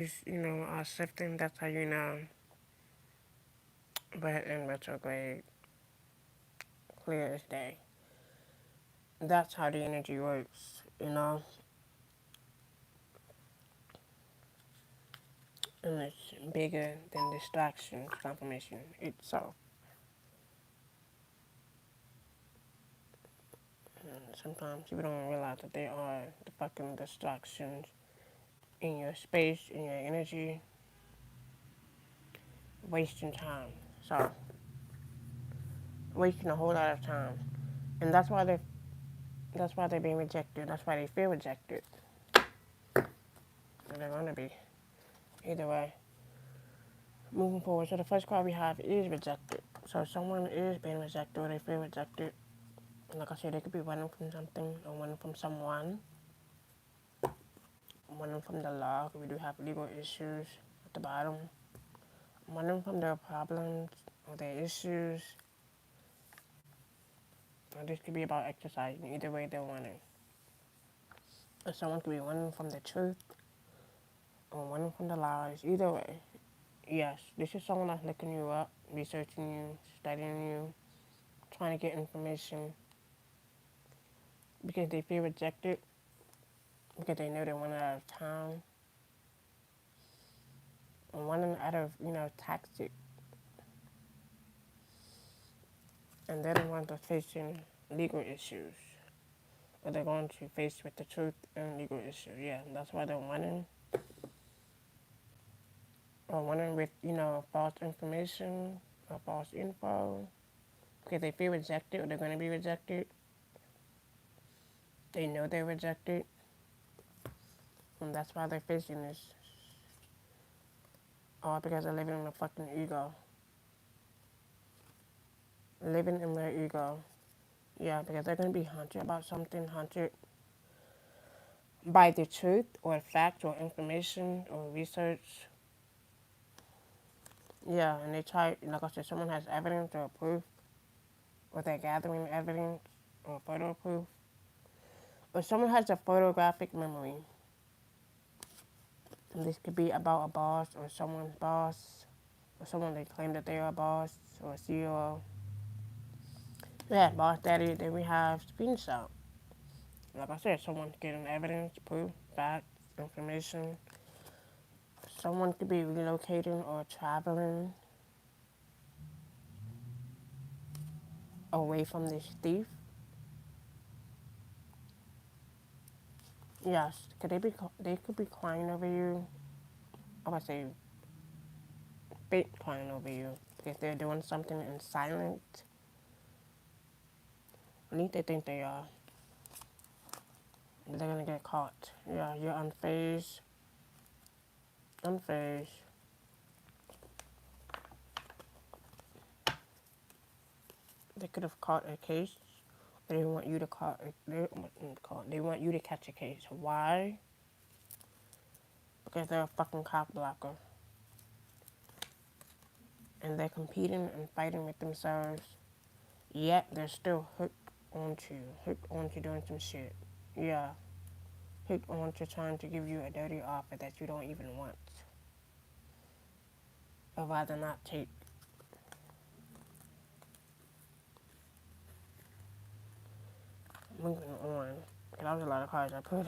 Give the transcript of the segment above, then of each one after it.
are shifting. That's how you know we're in retrograde, clear as day. That's how the energy works. And it's bigger than distraction, confirmation itself. And sometimes people don't realize that they are the fucking distractions in your space, in your energy, wasting time. So, wasting a whole lot of time. And that's why they're being rejected. That's why they feel rejected. And they're gonna be. Either way. Moving forward. So the first card we have is rejected. So someone is being rejected or they feel rejected. And like I said, they could be running from something or running from someone. Running from the law. We do have legal issues at the bottom. Running from their problems or their issues. Or this could be about exercising. Either way, they're running. Or someone could be running from the truth or running from the lies. Either way. Yes, this is someone that's looking you up, researching you, studying you, trying to get information because they feel rejected, because they know they're running out of time, and running out of, toxic. And they're the ones that's facing legal issues. Or they're going to face with the truth and legal issues. Yeah, that's why they're running. Or running with, false information or false info. Because they feel rejected or they're going to be rejected. They know they're rejected. And that's why they're facing this. All because they're living in a fucking ego. Living in their ego. Yeah, because they're going to be haunted about something, haunted by the truth or fact or information or research. Yeah, and they try, like I said, someone has evidence or proof, or they're gathering evidence or photo proof, or someone has a photographic memory. And this could be about a boss or someone's boss, or someone they claim that they are a boss or a CEO. Yeah, boss daddy, then we have screenshot. Like I said, someone's getting evidence, proof, facts, information. Someone could be relocating or traveling away from this thief. Yes, they could be crying over you. I would say fake crying over you because they're doing something in silence. At least they think they are. But they're gonna get caught. Yeah, you're unfazed. Unfazed. They could have caught a case. They want you to they want you to catch a case. Why? Because they're a fucking cock blocker. And they're competing and fighting with themselves. Yet they're still hooked onto doing some shit. Yeah, hooked onto trying to give you a dirty offer that you don't even want. Or rather not take. Moving on. Because that was a lot of cards I put.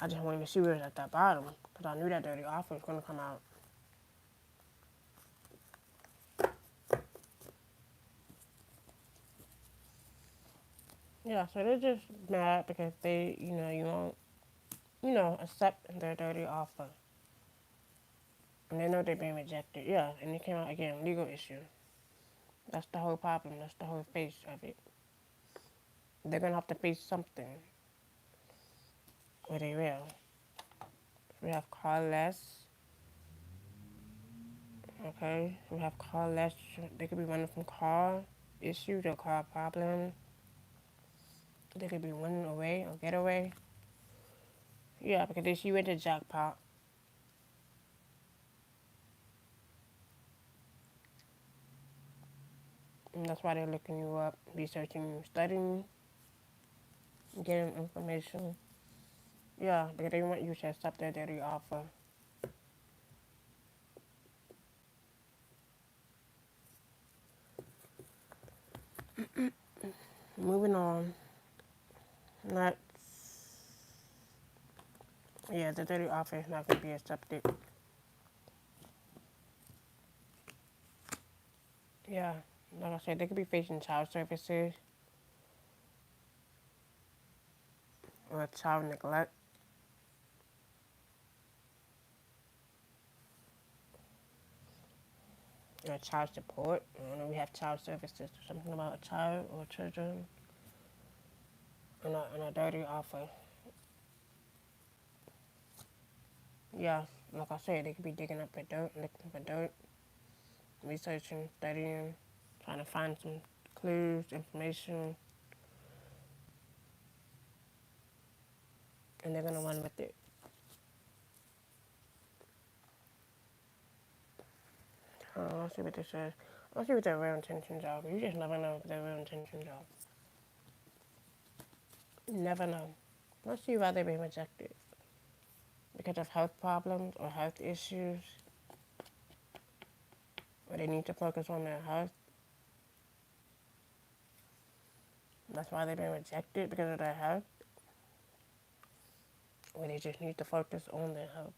I just wanted to see what was at the bottom. Because I knew that dirty offer was going to come out. Yeah, so they're just mad because you won't, accept their dirty offer. And they know they're being rejected. Yeah, and it came out again, legal issue. That's the whole problem. That's the whole face of it. They're going to have to face something. Or they will. We have carless. Okay, we have carless. They could be running from car issues or car problems. They could be running away or get away. Yeah, because they see you at the jackpot. And that's why they're looking you up, researching you, studying, getting information. Yeah, because they want you to accept their dirty offer. moving on. Next, yeah, the dirty offer is not going to be accepted. Yeah, like I said, they could be facing child services or child neglect. Or child support. I know we have child services, something about a child or children, and a dirty offer. Yeah, like I said, they could be digging up the dirt, looking for dirt, researching, studying, trying to find some clues, information, and they're gonna run with it. Let's see what this says. Let's see what their real intentions are. You just never know what their real intentions are. You never know. Let's see why they're being rejected. Because of health problems or health issues, or they need to focus on their health. That's why they've been rejected, because of their health. Or they just need to focus on their health.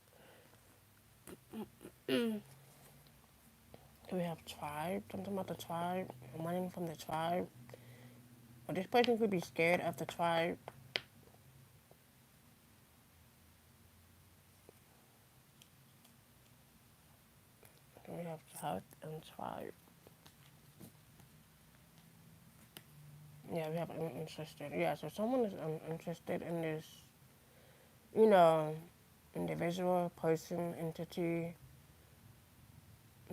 Do we have tribe? Something about the tribe. Money from the tribe. Or this person could be scared of the tribe. Do we have health and tribe? Yeah, we have uninterested. Yeah, so someone is uninterested in this, you know, individual, person, entity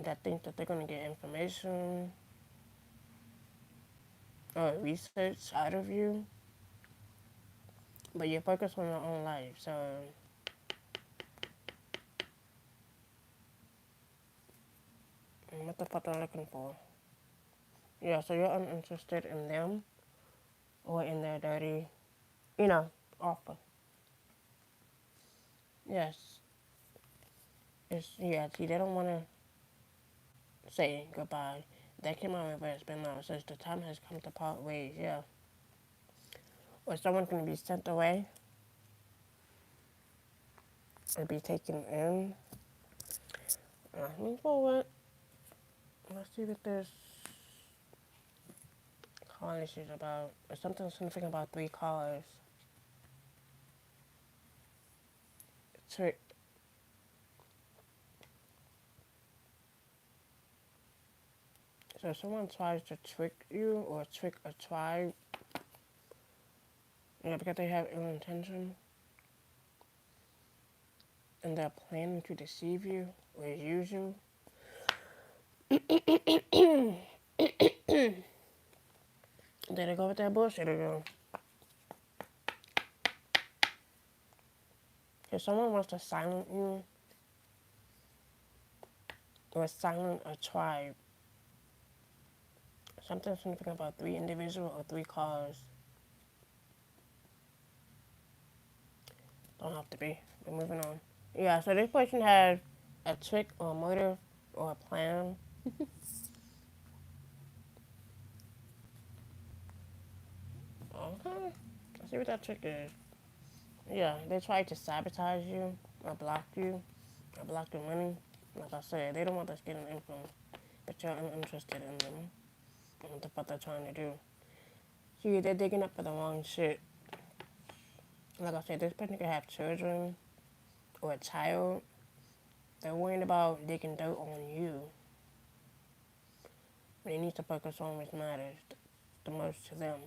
that thinks that they're going to get information or research out of you, but you're focused on your own life. So what the fuck are they looking for? Yeah, so you're uninterested in them or in their dirty, you know, offer. Yes. Yeah, see, they don't want to say goodbye. That came out in reverse, but no, it says the time has come to part ways, yeah. Or someone's going to be sent away or be taken in. Move forward. Let's see what this call issues about. Or something about 3 callers. Trick. So if someone tries to trick you or trick a tribe, because they have ill intention and they're planning to deceive you or use you. There they go with that bullshit again. If someone wants to silence you or silence a tribe, something significant about 3 individuals or 3 cars. Don't have to be. We're moving on. Yeah, so this person has a trick or a motive or a plan. Okay. Let's see what that trick is. Yeah, they try to sabotage you or block you or block your money. Like I said, they don't want us getting influence, but you're uninterested in them and what the fuck they're trying to do. See, they're digging up for the wrong shit. Like I said, this person could have children or a child. They're worried about digging dirt on you. They need to focus on what matters the most to them.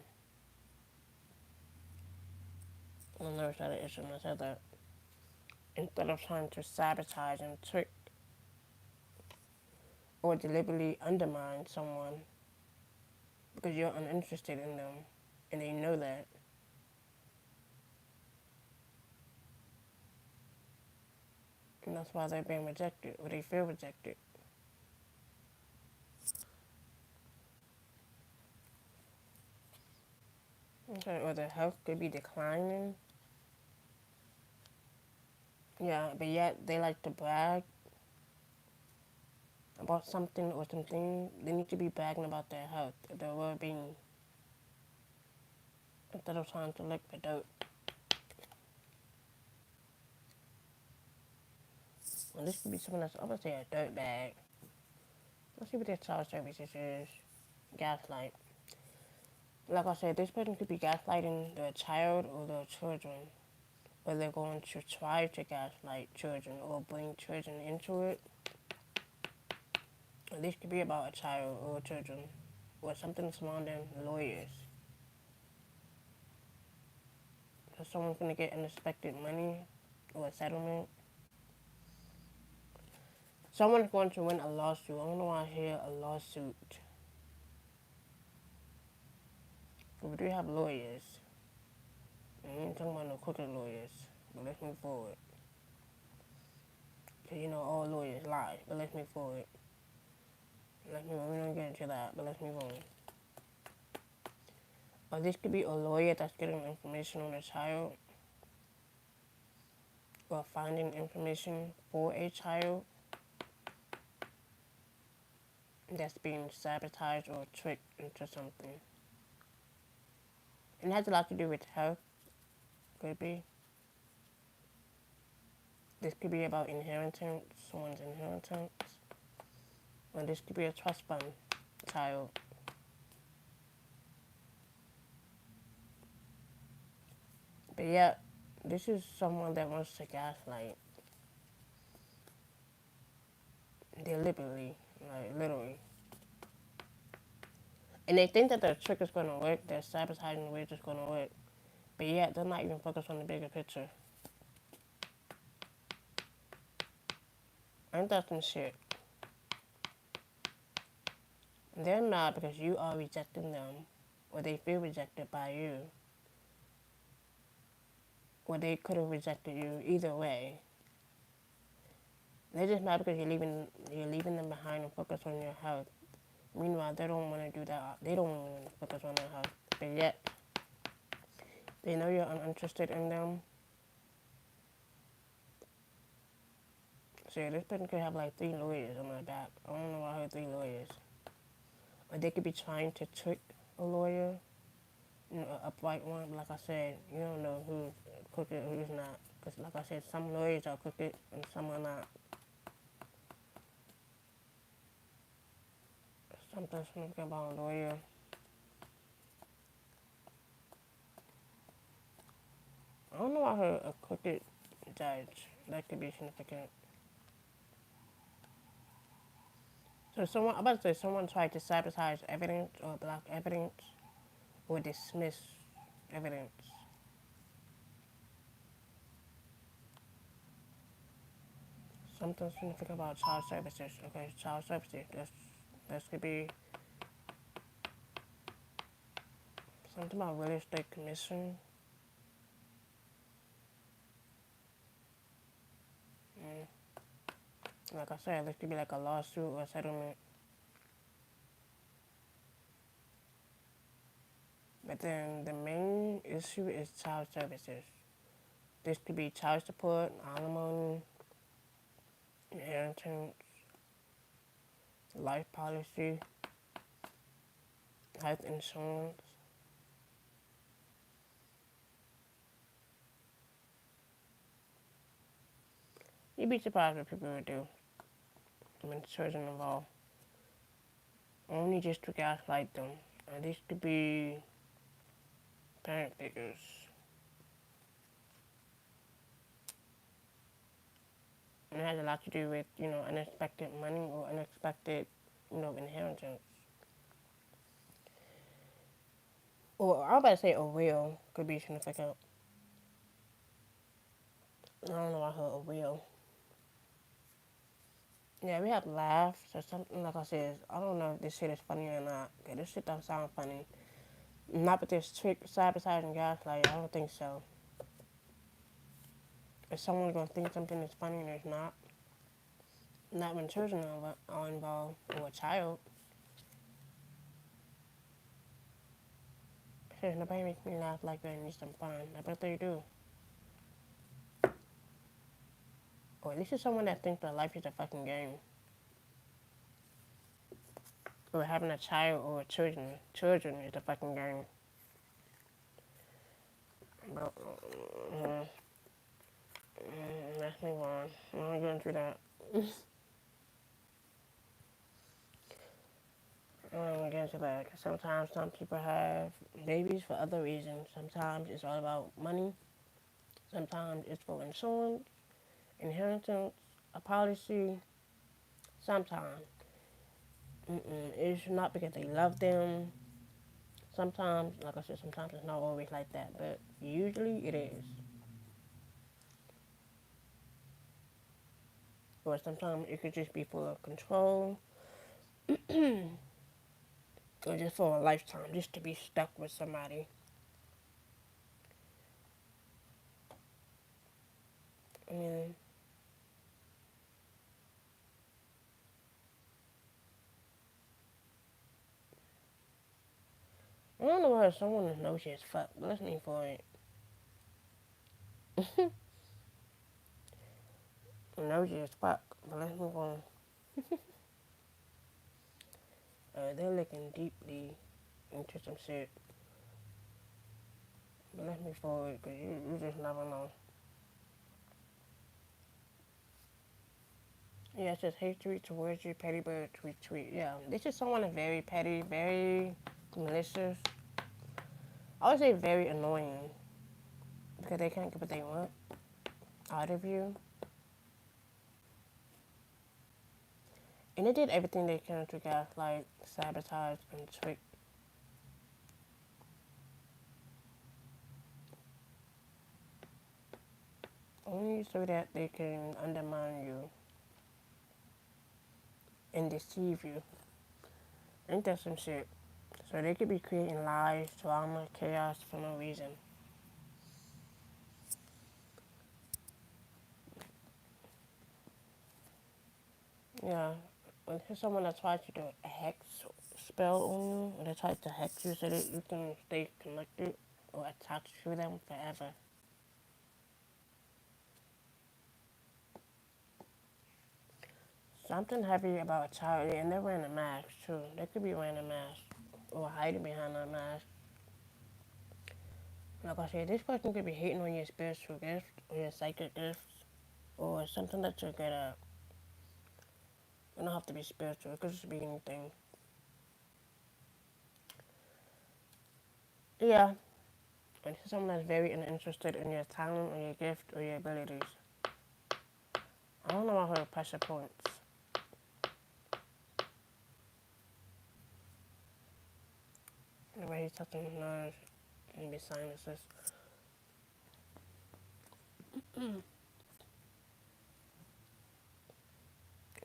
I never said an issue when I said that. Instead of trying to sabotage and trick or deliberately undermine someone because you're uninterested in them and they know that. And that's why they're being rejected or they feel rejected. Okay, or their health could be declining. Yeah, but yet they like to brag about something or something. They need to be bragging about their health, their well-being. instead of trying to lick the dirt. Well, this could be someone that's, I'm gonna say a dirt bag. Let's see what their child services is. Gaslight. Like I said, this person could be gaslighting their child or their children. Or they're going to try to gaslight children or bring children into it. Or this could be about a child or children. Or something surrounding lawyers. So someone's gonna get unexpected money or a settlement. Someone's going to win a lawsuit. I don't know why I hear a lawsuit. But we do have lawyers. And we ain't talking about no crooked lawyers. But let's move forward. Because you know all lawyers lie. But let's move forward. Let's move on. We don't get into that. But let's move on. Or this could be a lawyer that's getting information on a child. Or finding information for a child that's being sabotaged or tricked into something. And it has a lot to do with health. Could be. This could be about inheritance, someone's inheritance. Or this could be a trust fund child. But yeah, this is someone that wants to gaslight. Deliberately, like literally. And they think that their trick is going to work, their sabotaging way is going to work. But yet, they're not even focused on the bigger picture. Ain't that some shit? They're mad because you are rejecting them, or they feel rejected by you, or they could have rejected you either way. They're just mad because you're leaving them behind and focus on your health. Meanwhile, they don't want to do that. They don't want to focus on their health. But yet, they know you're uninterested in them. So yeah, this person could have like 3 lawyers on their back. I don't know why I heard 3 lawyers. Or they could be trying to trick a lawyer, you know, an upright one. Like I said, you don't know who's crooked, who's not. Because like I said, some lawyers are crooked and some are not. Something significant about a lawyer. I don't know why I heard a crooked judge. That could be significant. So I'm about to say someone tried to sabotage evidence or block evidence or dismiss evidence. Something significant about child services. Okay, child services. This could be something about real estate commission. Like I said, this could be like a lawsuit or a settlement. But then the main issue is child services. This could be child support, alimony, inheritance, life policy, health insurance. You'd be surprised what people would do when children involved. Only just to gaslight them. And these could be parent figures. And it has a lot to do with, you know, unexpected money or unexpected, you know, inheritance. Or I'm about to say a will could be significant. I don't know why I heard a will. Yeah, we have laughs or something. Like I said, I don't know if this shit is funny or not. Okay, this shit don't sound funny. Not with this trick, sabotage, and gaslight. I don't think so. If someone's gonna think something is funny and it's not, not when children are involved or a child. Shit, nobody makes me laugh like that and need some fun. I bet they do. Or this is someone that thinks that life is a fucking game. Or having a child or children is a fucking game. But, let's move on. I'm not going through that. I'm not gonna get into that. 'Cause sometimes some people have babies for other reasons. Sometimes it's all about money. Sometimes it's for insurance, inheritance, a policy. Sometimes it's not because they love them. Sometimes, like I said, sometimes it's not always like that, but usually it is. Or sometimes it could just be for control, or just for a lifetime, just to be stuck with somebody. I mean, I don't know why someone is nosy as fuck, but let's move for it. Nosy as fuck, but let's move on. They're looking deeply into some shit, but let's move forward, because you just never know. Yeah, it says hatred towards you, petty bird, tweet, tweet. Yeah, this is someone that's very petty, very malicious. I would say very annoying, because they can't get what they want out of you. And they did everything they can to gaslight, sabotage, and trick. Only so that they can undermine you and deceive you. Ain't that some shit? So they could be creating lies, drama, chaos for no reason. Yeah, when there's someone that tries to do a hex spell on you, or they try to hex you so that you can stay connected or attached to them forever. Something heavy about a child, and they're wearing a mask too. They could be wearing a mask or hiding behind a mask. Like I said, this person could be hating on your spiritual gift or your psychic gifts or something that you're good at. It don't have to be spiritual. It could just be anything. Yeah, and this is someone that's very uninterested in your talent or your gift or your abilities. I don't know about her pressure points. The way he's touching his nose and his sinuses.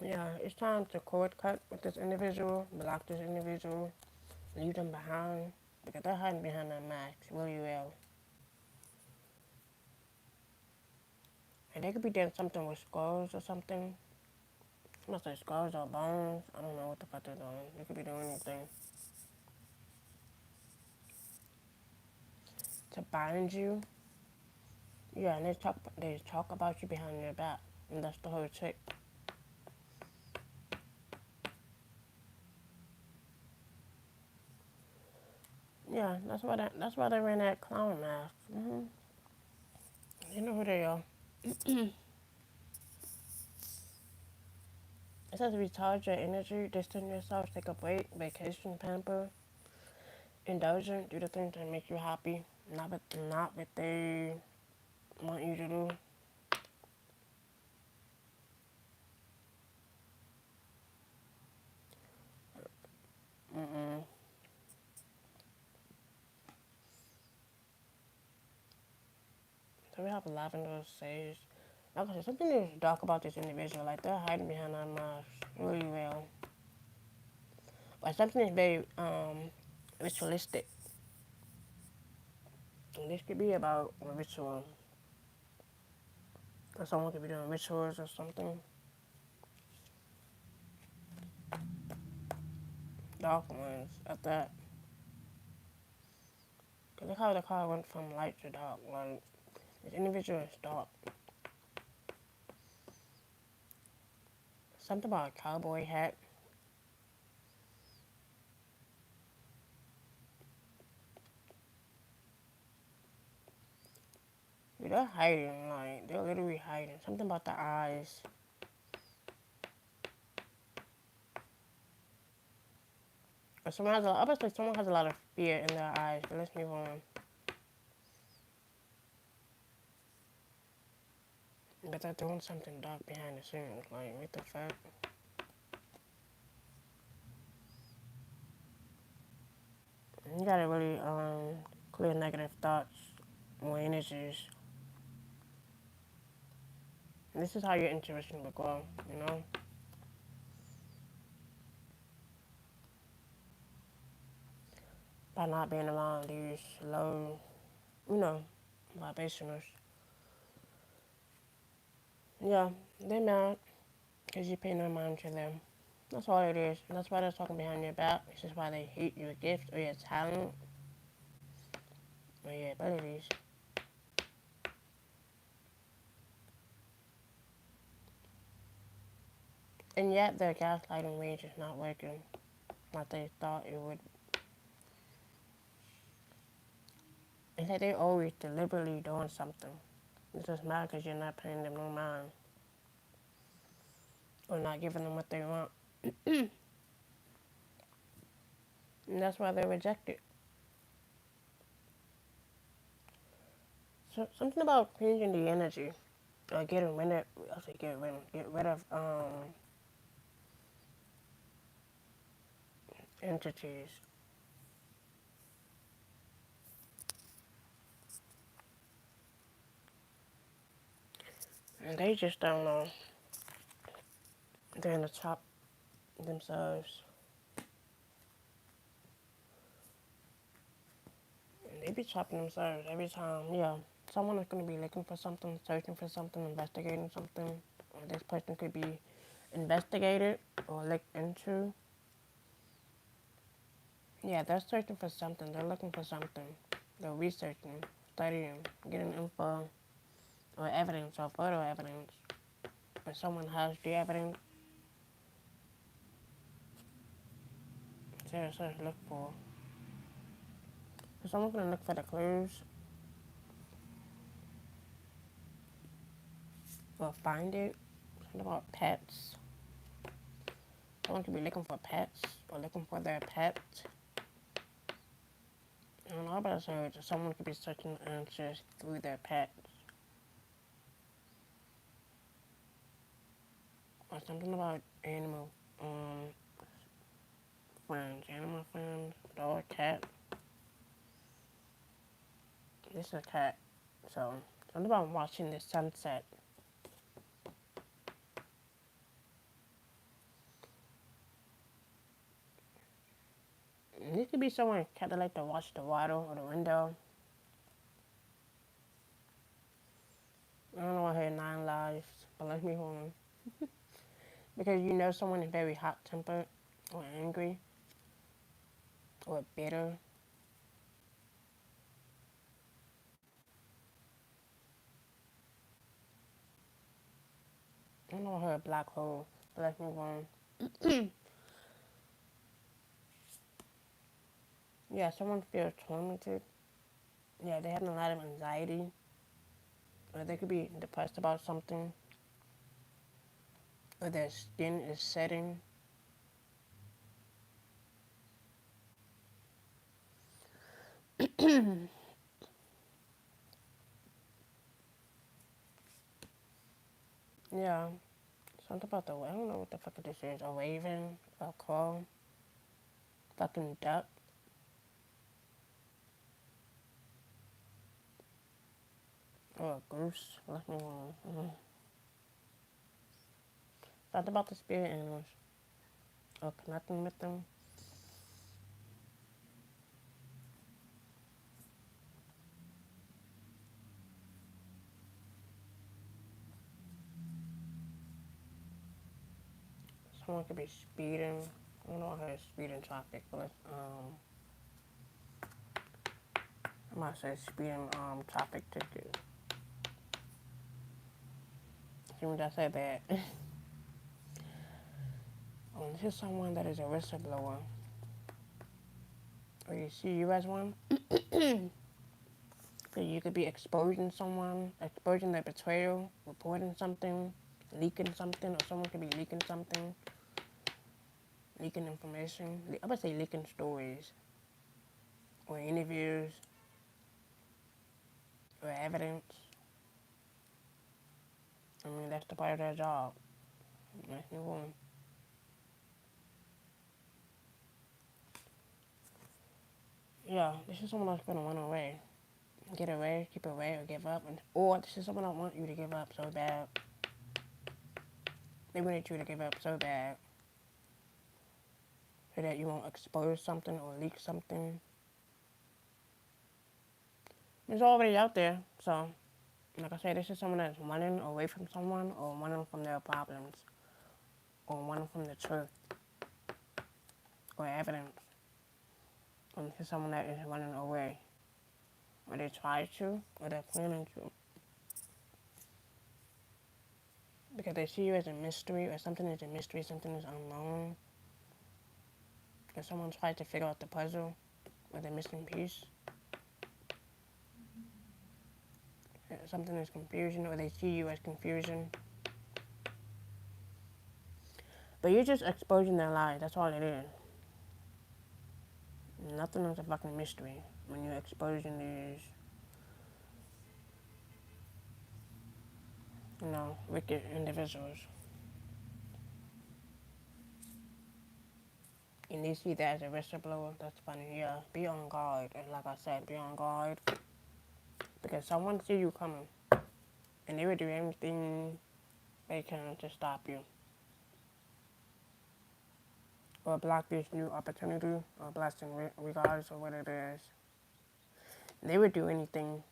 Yeah, it's time to cord cut with this individual, block this individual, leave them behind, because they're hiding behind that mask really well. And they could be doing something with skulls or something. I'm gonna say skulls or bones. I don't know what the fuck they're doing. They could be doing anything to bind you. Yeah, and they talk about you behind your back, and that's the whole trick. Yeah, that's why they wearing that clown mask. You know who they are. It says recharge your energy, distance yourself, take a break, vacation, pamper, indulgent, do the things that make you happy, not what they want you to do. So we have lavender sage. Like I said, something is dark about this individual. Like they're hiding behind that mask really well. Like something is very ritualistic. And this could be about a ritual. Or someone could be doing rituals or something. Dark ones at that. Cause look how the car went from light to dark. Like this individual is dark. Something about a cowboy hat. they're hiding, like, they're literally hiding. Something about the eyes. Obviously someone has a lot of fear in their eyes, but let's move on. But they're doing something dark behind the scenes, like, what the fuck? You gotta really, clear negative thoughts or energies. This is how your intuition will grow, you know? By not being around these low, you know, vibrationals. Yeah, they're mad because you pay no mind to them. That's all it is. And that's why they're talking behind your back. This is why they hate your gift or your talent or your abilities. And yet their gaslighting rage is not working like they thought it would. It's like they're always deliberately doing something. It's just mad because you're not paying them no mind or not giving them what they want. And that's why they're rejected. So something about changing the energy or getting rid of, I say get rid of entities. And they just don't know. They're in the top themselves. And they be chopping themselves every time. Yeah, someone is going to be looking for something, searching for something, investigating something. Or this person could be investigated or looked into. Yeah, they're searching for something. They're looking for something. They're researching, studying, getting info or evidence or photo evidence. If someone has the evidence, seriously look for. If someone's going to look for the clues or find it. Something about pets. Someone could be looking for pets or looking for their pet. I don't know about search. Someone could be searching answers through their pets. Or something about animal friends, dog, cat. This is a cat. So, something about watching the sunset. This could be someone kind of like to watch the water or the window. I don't know, I heard 9 lives, but let's move on. Because you know someone is very hot tempered or angry or bitter. I don't know, I heard a black hole, but let's move on. Yeah, someone feels tormented. Yeah, they're having a lot of anxiety. Or they could be depressed about something. Or their skin is setting. Yeah, something about I don't know what the fuck this is. A raven, a crow, fucking duck. Or a goose. Let's move on. Something about the spirit animals. Or connecting with them. Someone could be speeding. I don't know how to speed in traffic, but let's, I might say speeding traffic ticket. See what I said that. This is someone that is a whistleblower. Or you see you as one. You could be exposing someone, exposing their betrayal, reporting something, leaking something, or someone could be leaking something, leaking information. I would say leaking stories, or interviews, or evidence. I mean, that's the part of their job. Let's move on. Yeah, this is someone that's gonna run away. Get away, keep away, or give up. Or this is someone that want you to give up so bad. They wanted you to give up so bad. So that you won't expose something or leak something. It's already out there, so like I said, this is someone that's running away from someone or running from their problems or running from the truth or evidence. And this is someone that is running away. Or they try to, or they're planning to. Because they see you as a mystery, or something is a mystery, something is unknown. Or someone tries to figure out the puzzle or the missing piece. Something is confusion, or they see you as confusion. But you're just exposing their lies, that's all it is. Nothing is a fucking mystery when you're exposing these, wicked individuals. And they see that as a whistleblower, that's funny, yeah. Be on guard, and like I said, be on guard. Because someone see you coming, and they will do anything they can to stop you. Or block this new opportunity, or blessing, regardless of what it is. They would do anything,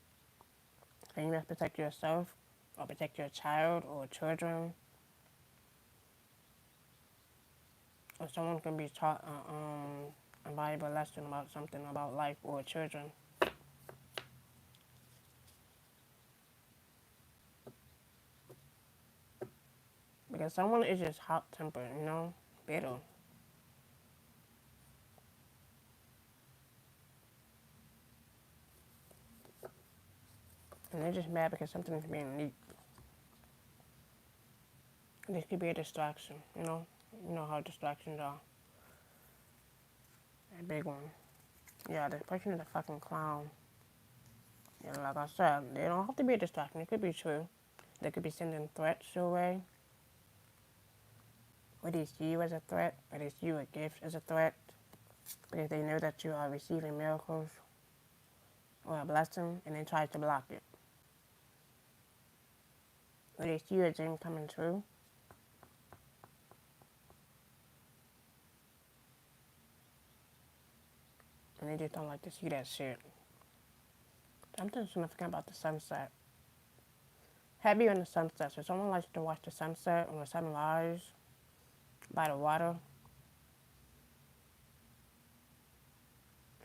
and you must protect yourself, or protect your child, or children. Or someone can be taught a valuable lesson about something about life or children. Because someone is just hot-tempered, bitter. And they're just mad because something is being leaked. This could be a distraction, You know how distractions are. A big one. Yeah, this person is a fucking clown. Yeah, like I said, they don't have to be a distraction. It could be true. They could be sending threats your way. Or they see you as a threat. Or they see you a gift as a threat. Because they know that you are receiving miracles or a blessing, and they try to block it. Or they see your dream coming true. And they just don't like to see that shit. Something significant about the sunset. Heavy on the sunset. So someone likes to watch the sunset or the sunrise by the water.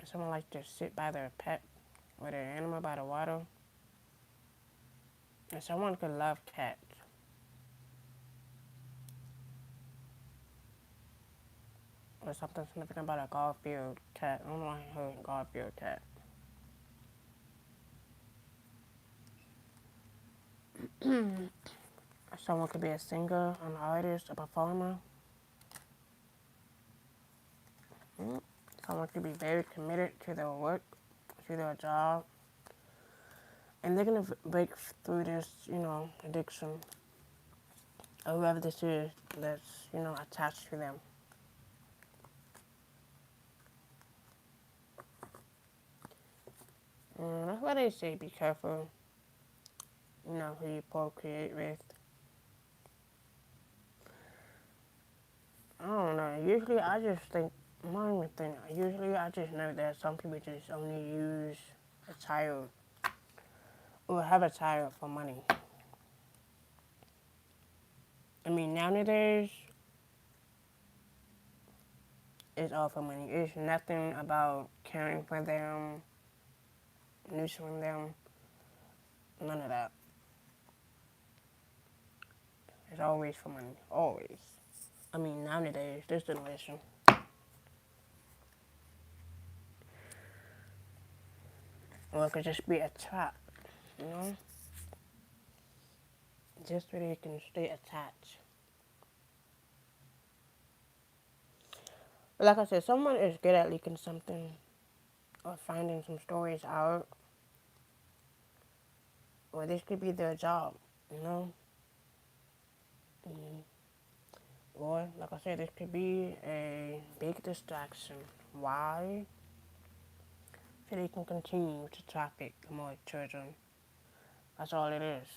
Someone likes to sit by their pet or their animal by the water. And someone could love cats. Or something significant about a Garfield cat. I don't know why I heard Garfield cat. Someone could be a singer, an artist, a performer. Someone could be very committed to their work, to their job. And they're going to break through this, addiction. Or whoever this is that's, attached to them. That's why they say be careful, who you procreate with. I don't know. Usually I just think, usually I just know that some people just only use a child or have a child for money. I mean, nowadays, it's all for money. It's nothing about caring for them, nurturing them, none of that. It's always for money, always. I mean, nowadays, this generation. Or it could just be a trap, you know? Just so they can stay attached. But like I said, someone is good at leaking something or finding some stories out. Or this could be their job, you know? Mm. Or, like I said, this could be a big distraction. Why? So they can continue to traffic more children. That's all it is.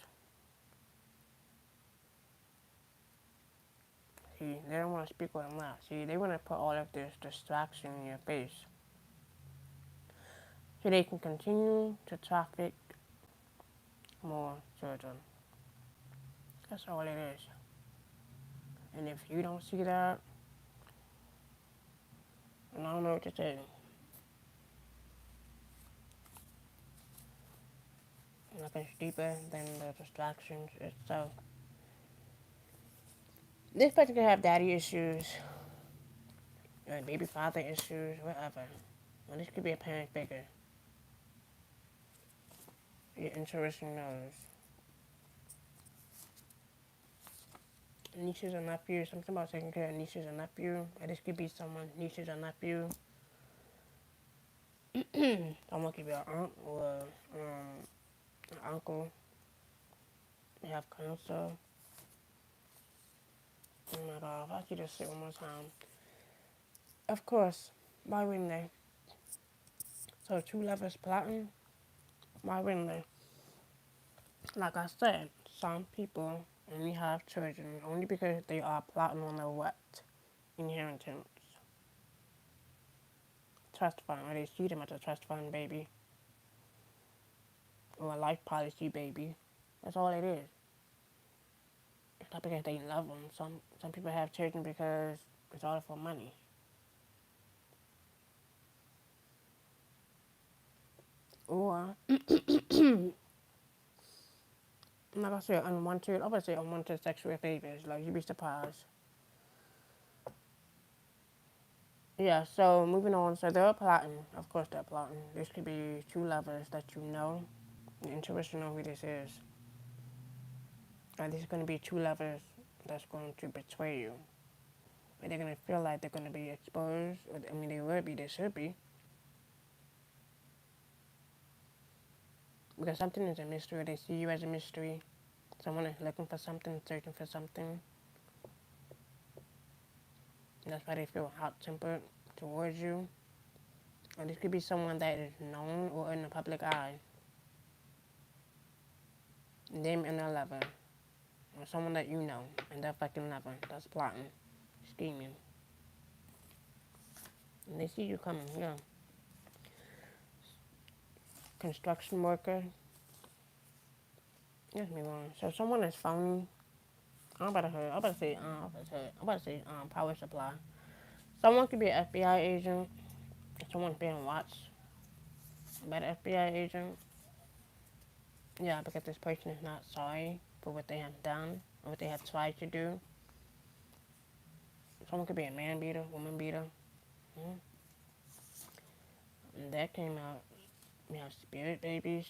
See, they don't want to speak with them now. See, they want to put all of this distraction in your face. So they can continue to traffic more children. That's all it is. And if you don't see that, then I don't know what to say. Nothing's deeper than the distractions itself. This person could have daddy issues, or baby father issues, whatever. Or this could be a parent figure. Your intuition knows. Nieces or nephews, something about taking care of nieces or nephew. Or this could be someone, nieces or nephew. Someone could be an aunt or an uncle. They have cancer. Oh my god, if I could just say it one more time. Of course, why wouldn't they? So two lovers plotting, why wouldn't they? Like I said, some people only have children only because they are plotting on their what? Inheritance. Trust fund, or they see them as a trust fund baby. Or a life policy baby. That's all it is. It's not because they love them. Some people have children because it's all for money. Or, like I said, unwanted, I would say unwanted sexual favors. Like, you'd be surprised. Yeah, so moving on. So they're plotting. Of course they're plotting. This could be two lovers that you know. Your intuition know who this is. And this is going to be two lovers that's going to betray you. But they're going to feel like they're going to be exposed. I mean, they will be. They should be. Because something is a mystery. They see you as a mystery. Someone is looking for something, searching for something. And that's why they feel hot-tempered towards you. Or this could be someone that is known or in the public eye. Them and their lover. Or someone that you know and their fucking lover. That's plotting. Scheming. And they see you coming, yeah. Construction worker. Let's move on. So someone is phony. I'm about to say power supply. Someone could be an FBI agent. Someone's being watched by the FBI agent. Yeah, because this person is not sorry for what they have done or what they have tried to do. Someone could be a man beater, woman beater. Mm-hmm. And that came out. We have spirit babies.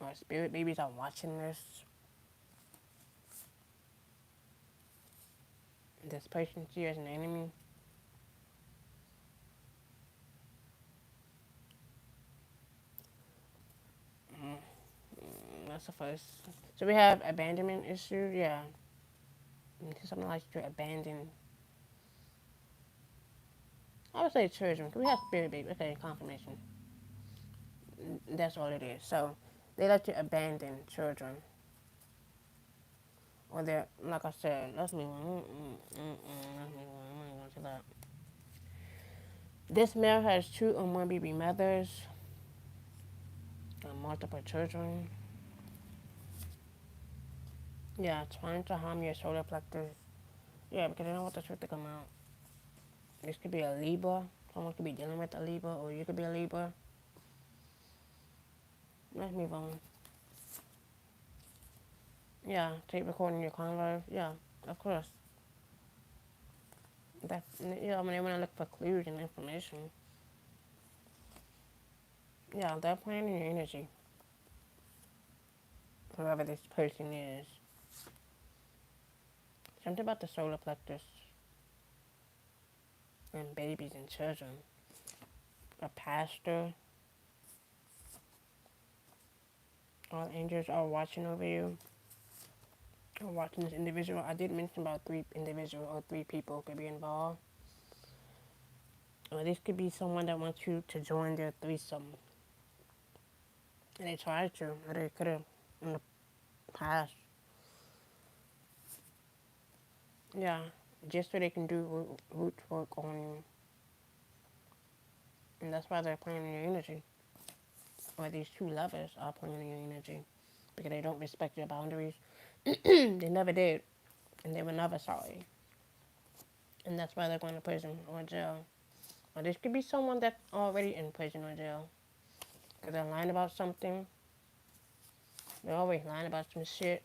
Or spirit babies are watching this. This person see you as an enemy. That's the first. So we have abandonment issue. Yeah. Something like to abandon. I would say children. We have spirit baby. Okay, confirmation. That's all it is. So they like to abandon children. Or they're, like I said, let's move on. I'm not going to that. This male has two or more baby mothers and multiple children. Yeah, trying to harm your solar plexus. Yeah, because they don't want the truth to come out. This could be a Libra. Someone could be dealing with a Libra, or you could be a Libra. Let's move on. Yeah, tape recording your convo. Yeah, of course. That, yeah, I mean, they want to look for clues and information. Yeah, they're playing in your energy. Whoever this person is. Something about the solar plexus and babies and children. A pastor. All angels are watching over you. Or watching this individual. I did mention about 3 individuals or 3 people could be involved. Or this could be someone that wants you to join their threesome. And they tried to, or they could have in the past. Yeah, just so they can do root work on you. And that's why they're playing in your energy. Or these 2 lovers are playing in your energy. Because they don't respect your boundaries. They never did. And they were never sorry. And that's why they're going to prison or jail. Or this could be someone that's already in prison or jail. Because they're lying about something. They're always lying about some shit.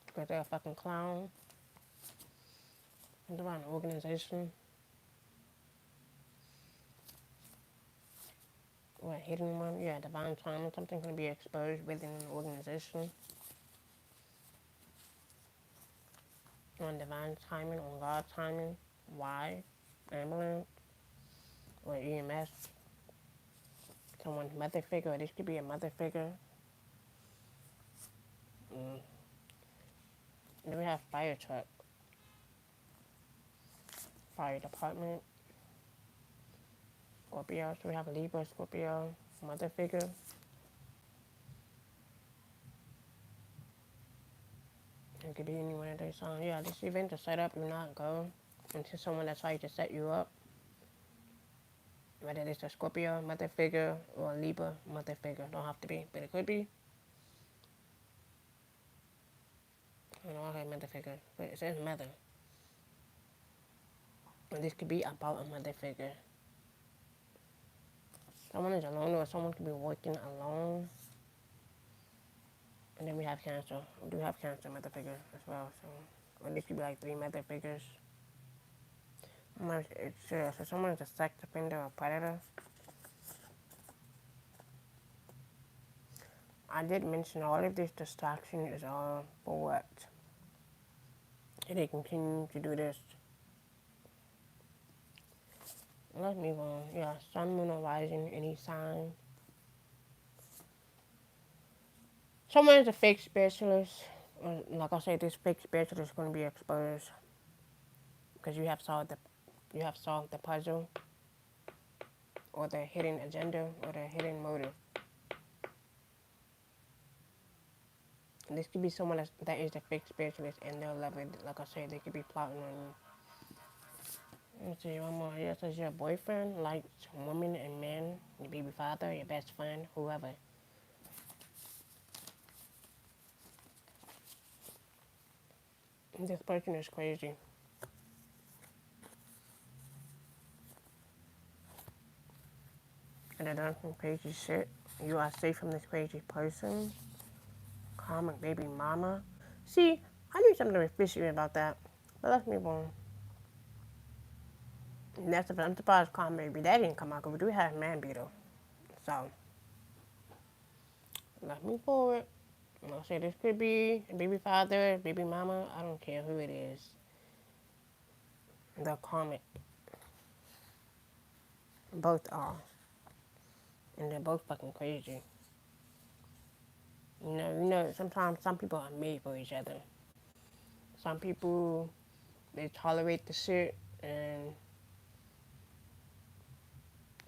Because they're a fucking clown. It's about an organization. Or a hidden one. Yeah, divine timing. Something can be exposed within an organization. On divine timing, on God's timing. Why? Ambulance. Or EMS. Someone's mother figure. Or this could be a mother figure. Then we have fire truck. Fire department. Scorpio. So we have Libra, Scorpio, mother figure. It could be any one of those songs. Yeah, this event is set up. Do not go into someone that's trying to set you up. Whether it's a Scorpio mother figure or a Libra mother figure. Don't have to be, but it could be. I don't know, okay, mother figure. But it says mother. And this could be about a mother figure. Someone is alone or someone could be working alone. And then we have Cancer. We do have Cancer mother figure as well. So, or this could be like 3 mother figures. So someone is a sex offender or predator. I did mention all of this distraction is all for what? And they continue to do this. Let's move on. Yeah, sun, moon, or rising, any sign. Someone is a fake spiritualist. Like I said, this fake spiritualist is going to be exposed because you have solved the puzzle, or the hidden agenda, or the hidden motive. And this could be someone that is a fake spiritualist and they'll love it. Like I said, they could be plotting on you. Let's see one more. Yes, it's your boyfriend, like women and men, your baby father, your best friend, whoever. This person is crazy. And they're done some crazy shit. You are safe from this crazy person. Karmic baby mama. See, I knew something fishy about that. But let's move on. And that's I'm surprised Karmic baby that didn't come out because we do have man beetle. So let's move forward. I'll say this could be a baby father, baby mama. I don't care who it is. The karmic. Both are. And they're both fucking crazy. Sometimes some people are made for each other. Some people, they tolerate the shit and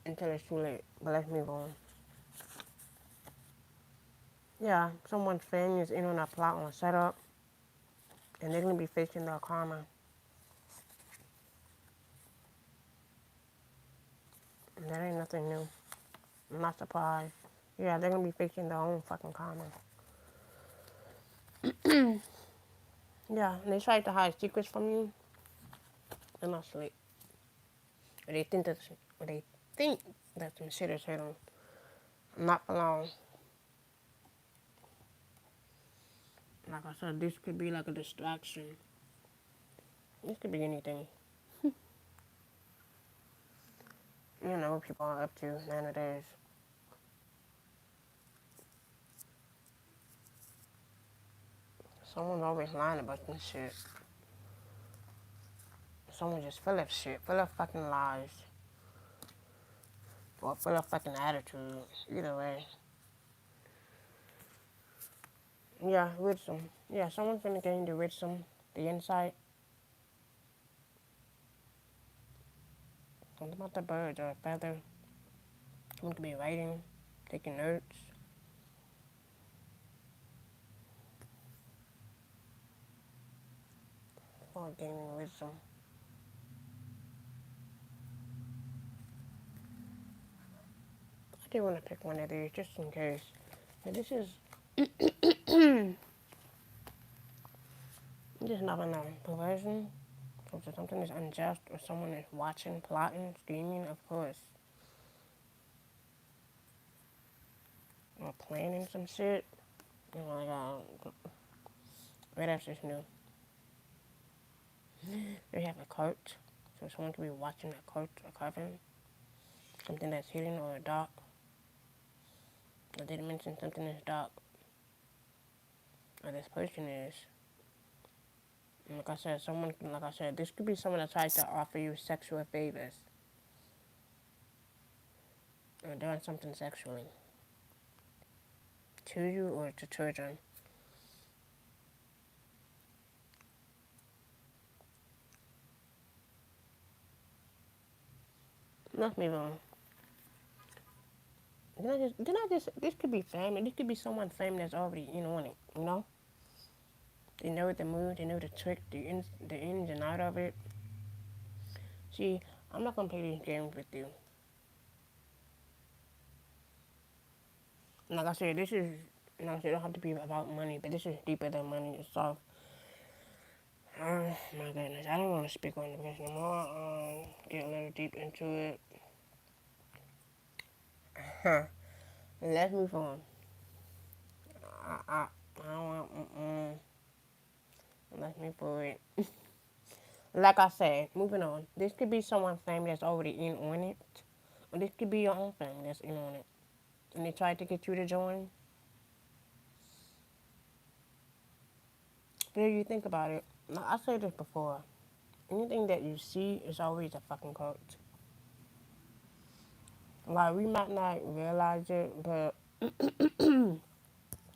until it's too late. But let's move on. Yeah, someone's family is in on a plot on a setup, and they're gonna be facing their karma. And that ain't nothing new. I'm not surprised. Yeah, they're gonna be facing their own fucking karma. Yeah, and they try to hide secrets from you. They're not slick. Or they think that some shit is hidden. Not for long. Like I said, this could be like a distraction. This could be anything. You know what people are up to nowadays. Someone's always lying about some shit. Someone just full of shit, full of fucking lies. Or full of fucking attitude. Either way. Yeah, wisdom. Yeah, someone's gonna gain the wisdom, the insight. Something about the birds or a feather. Someone could be writing, taking notes. Or gaining wisdom. I do want to pick one of these just in case. But this is. You just never know. Perversion. So if something is unjust or someone is watching, plotting, scheming, of course. Or planning some shit. You know, like, what else is new? They have a cult. So someone could be watching a cult or coven. Something that's hidden or dark. I didn't mention something that's dark. Or this person is. And like I said, this could be someone that tries to offer you sexual favors. Or doing something sexually. To you or to children. Let's move on. This could be family. This could be someone's family that's already in on it, you know? They know the move, they know the trick, the ins and out of it. See, I'm not gonna play these games with you. Like I said, this is, like I said, it don't have to be about money, but this is deeper than money itself. Oh my goodness, I don't want to speak on this anymore. Get a little deep into it. Let's move on. I don't want, let's move forward. Like I said, moving on. This could be someone's family that's already in on it. Or this could be your own family that's in on it. And they tried to get you to join. But if you think about it, I said this before. Anything that you see is always a fucking cult. Like, we might not realize it, but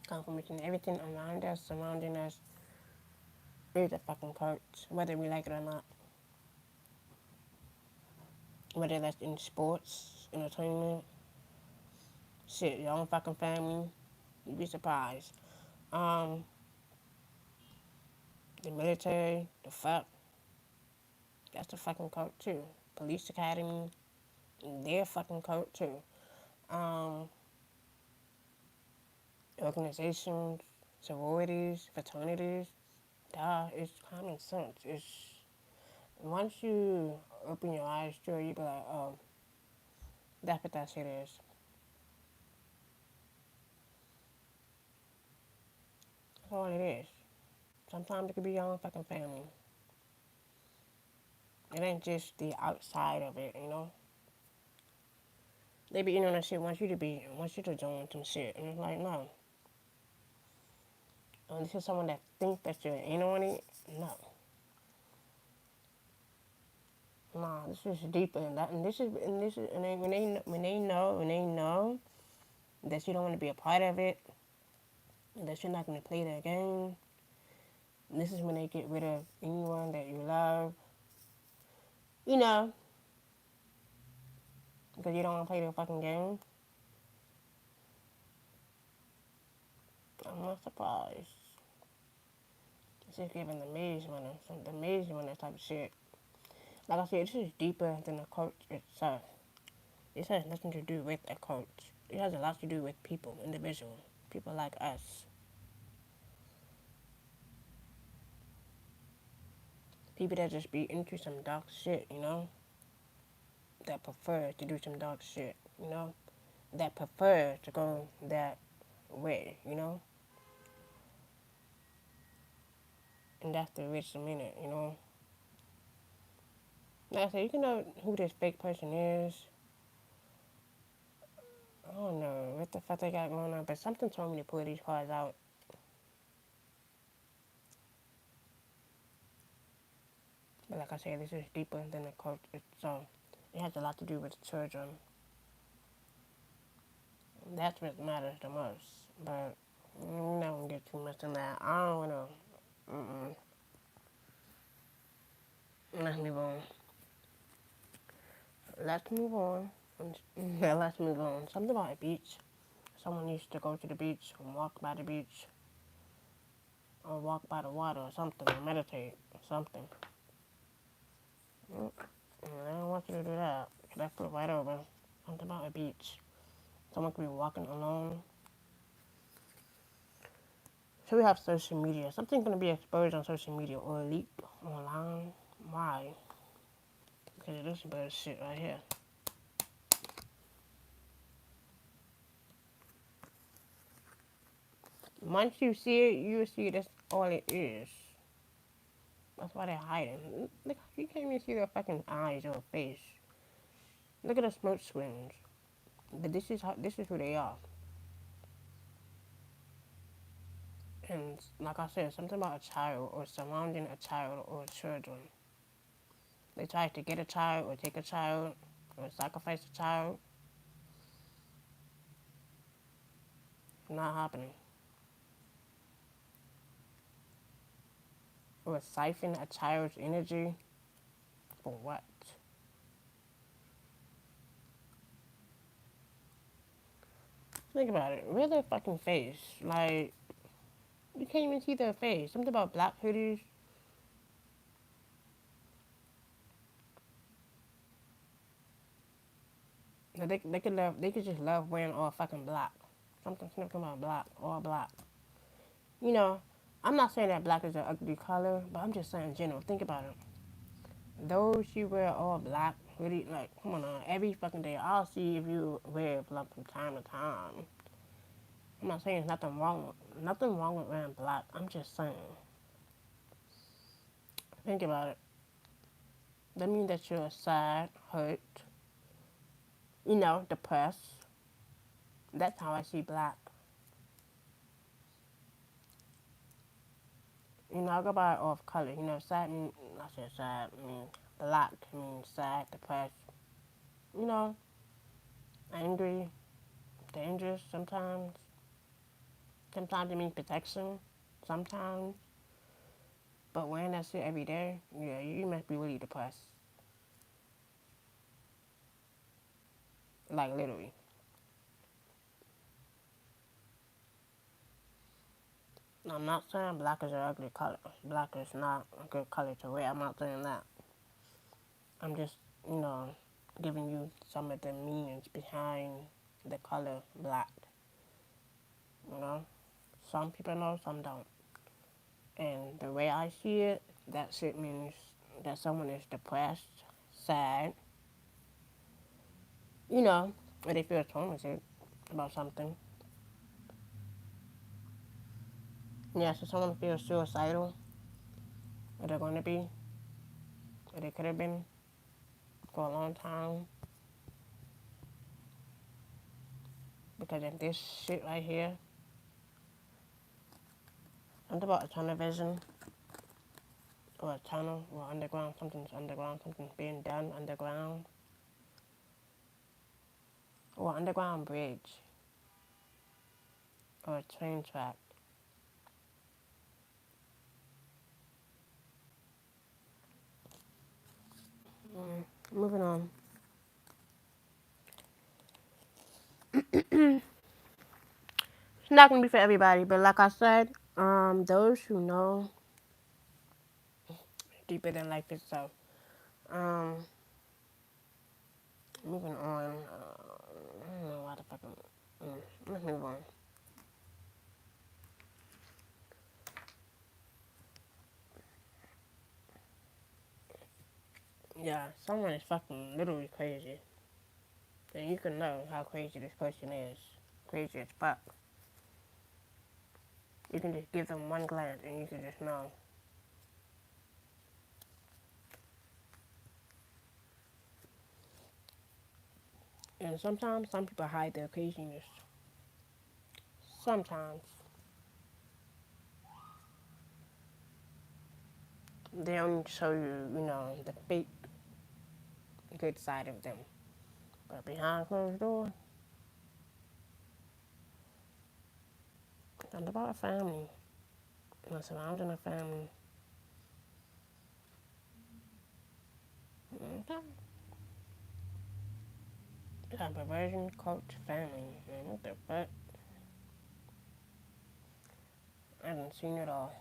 confirmation, everything around us, surrounding us, is a fucking cult. Whether we like it or not. Whether that's in sports, entertainment, shit, your own fucking family, you'd be surprised. The military, the fuck, that's a fucking cult too. Police academy, they're a fucking cult too. Organizations, sororities, fraternities, it's common sense. It's once you open your eyes to it, you be like, oh, that's what that shit is. That's all it is. Sometimes it could be your own fucking family. It ain't just the outside of it, you know. They be in on that shit, wants you to join some shit, and it's like, no. This is someone that thinks that you're in on it. No. Nah, this is deeper than that, and when they know that you don't want to be a part of it, and that you're not going to play their game. This is when they get rid of anyone that you love, you know, because you don't want to play their fucking game. I'm not surprised. It's just giving the maze runner type of shit. Like I said, this is deeper than the cult itself. This has nothing to do with a cult. It has a lot to do with people, individuals, people like us. People that just be into some dark shit, you know? That prefer to do some dark shit, you know? That prefer to go that way, you know? And that's the wisdom in it, you know? Like I said, you can know who this fake person is. I don't know what the fuck they got going on, but something told me to pull these cards out. But like I said, this is deeper than the culture. So it has a lot to do with children. That's what matters the most. But we're not gonna get too much in that. I don't wanna. Let's move on. Let's move on. Yeah, let's move on. Something about a beach. Someone used to go to the beach and walk by the beach, or walk by the water, or something, or meditate, or something. I don't want you to do that. That flip right over. Something about a beach. Someone could be walking alone. So we have social media. Something's gonna be exposed on social media or leaked online. Why? Because of this bullshit right here. Once you see it, you see that's all it is. That's why they're hiding. Look, you can't even see their fucking eyes or face. Look at the smoke screens. But this is who they are. And like I said, something about a child or surrounding a child or children. They try to get a child or take a child or sacrifice a child. Not happening. Or siphon a child's energy. For what? Think about it. Read their fucking face. Like, you can't even see their face. Something about black hoodies. They could just love wearing all fucking black. Something about black, all black. You know, I'm not saying that black is an ugly color, but I'm just saying in general. Think about it. Those you wear all black, really, like, come on, every fucking day. I'll see if you wear it like from time to time. I'm not saying there's nothing wrong with wearing black. I'm just saying. Think about it. That means that you're sad, hurt, depressed. That's how I see black. I go by off color. Sad means, I said sad, means black means sad, depressed. You know, angry, dangerous sometimes. Sometimes it means protection. Sometimes. But wearing that shit every day, yeah, you must be really depressed. Like, literally. I'm not saying black is an ugly color. Black is not a good color to wear. I'm not saying that. I'm just, you know, giving you some of the meanings behind the color black. You know? Some people know, some don't. And the way I see it, that shit means that someone is depressed, sad, or they feel tormented about something. Yeah, so someone feels suicidal, or they're going to be, or they could have been for a long time. Because of this shit right here. Something about a tunnel vision, or a tunnel, or underground, something's being done underground, or underground bridge, or a train track. Moving on. It's not gonna be for everybody, but like I said, those who know deeper than life itself. Um, moving on. I don't know why the fuck let's move on. Yeah, someone is fucking literally crazy. And you can know how crazy this person is. Crazy as fuck. You can just give them one glance and you can just know. And sometimes some people hide their craziness. Sometimes. They don't show you, the fake good side of them. But behind closed doors, it's not about a family. It's surrounding a family. Okay. Yeah, perversion, cult, family. Man, what the fuck? I haven't seen it all.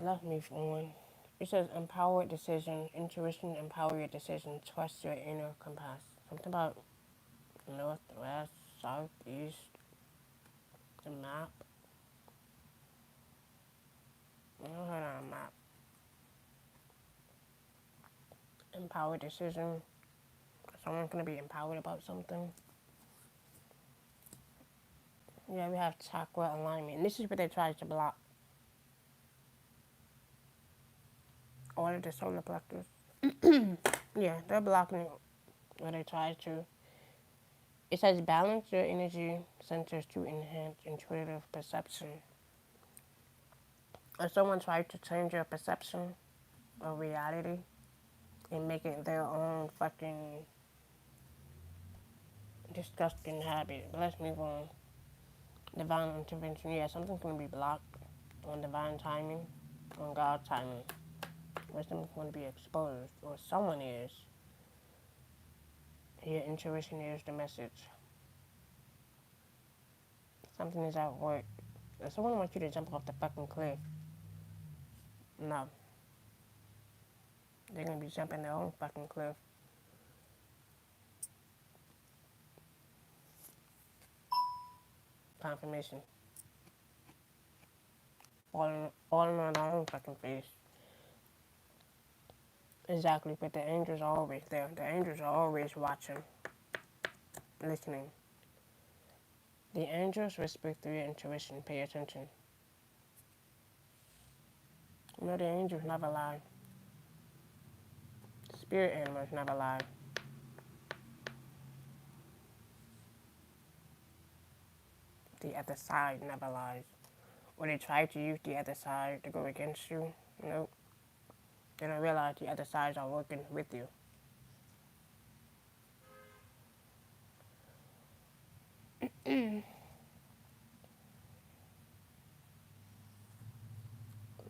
Let's move on. It says empowered decision, intuition, empower your decision, trust your inner compass. Something about north, west, south, east, the map. I don't heard on a map. Empowered decision. Someone's gonna be empowered about something. Yeah, we have chakra alignment. And this is what they try to block. All of the solar plexus. Yeah, they're blocking it where they try to. It says balance your energy centers to enhance intuitive perception. If someone tries to change your perception of reality and make it their own fucking disgusting habit. But let's move on. Divine intervention. Yeah, something's going to be blocked on divine timing, on God's timing. Wisdom's going to be exposed, or someone is. Your intuition is the message. Something is at work. If someone wants you to jump off the fucking cliff, no. They're going to be jumping their own fucking cliff. Confirmation. Falling on their own fucking face. Exactly, but the angels are always there. The angels are always watching, listening. The angels whisper through your intuition. Pay attention. The angels never lie. Spirit animals never lie. The other side never lies. Or they try to use the other side to go against you. Nope. They don't realize the other sides are working with you.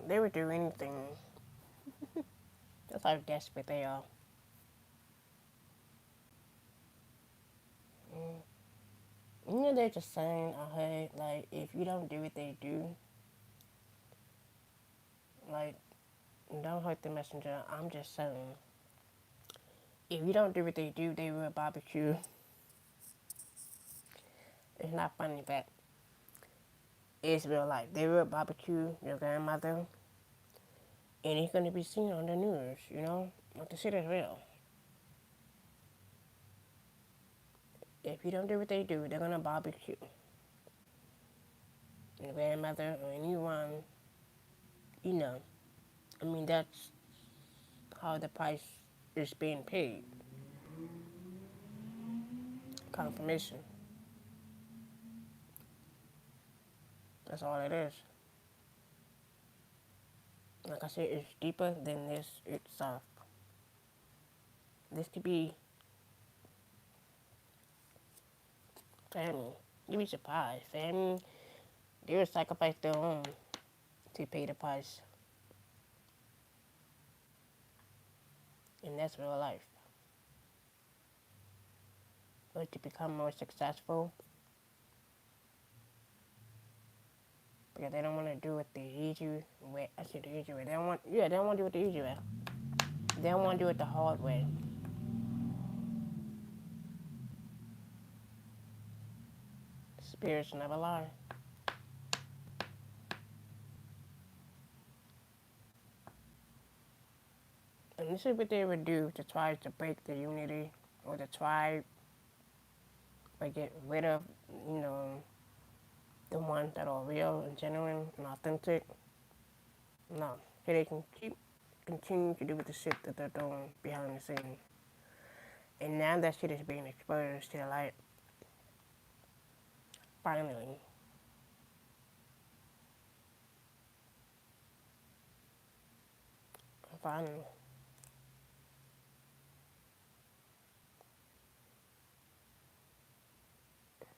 They would do anything. That's how desperate they are. They're just saying, I heard, like, if you don't do what they do, like, don't hurt the messenger. I'm just saying, if you don't do what they do, they will barbecue. It's not funny, but it's real life. They will barbecue your grandmother, and it's going to be seen on the news, Like, the shit is real. If you don't do what they do, they're going to barbecue your grandmother or anyone, that's how the price is being paid. Confirmation. That's all it is. Like I said, it's deeper than this itself. This could be family. You'd be surprised. Family, they would sacrifice their own to pay the price. And that's real life. Or to become more successful. Because they don't want to do it the easy way. I said the easy way. They don't want to do it the easy way. They don't want to do it the hard way. Spirits never lie. And this is what they would do to try to break the unity or the tribe or get rid of, the ones that are real and genuine and authentic. No. So they can continue to do the shit that they're doing behind the scenes. And now that shit is being exposed to the light. Finally. Finally.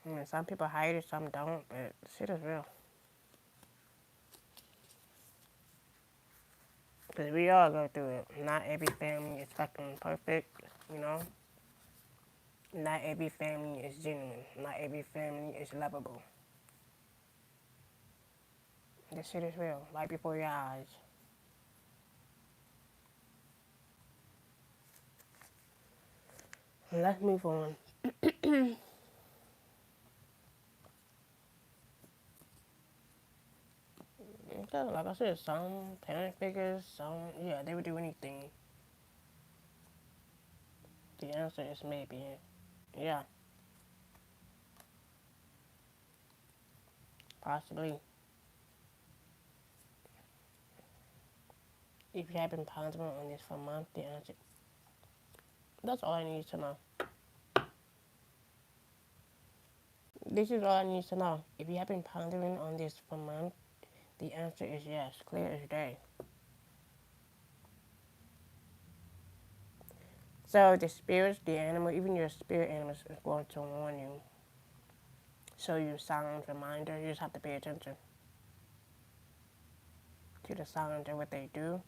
I mean, some people hate it, some don't, but shit is real. Because we all go through it. Not every family is fucking perfect, you know? Not every family is genuine. Not every family is lovable. This shit is real, right before your eyes. Let's move on. Okay, like I said, some parent figures, some, yeah, they would do anything. The answer is maybe. Yeah, possibly. If you have been pondering on this for a month, the answer. That's all I need to know. This is all I need to know. If you have been pondering on this for a month, the answer is yes, clear as day. So the spirits, the animal, even your spirit animals is going to warn you. Show you silent reminder. You just have to pay attention to the signs and what they do.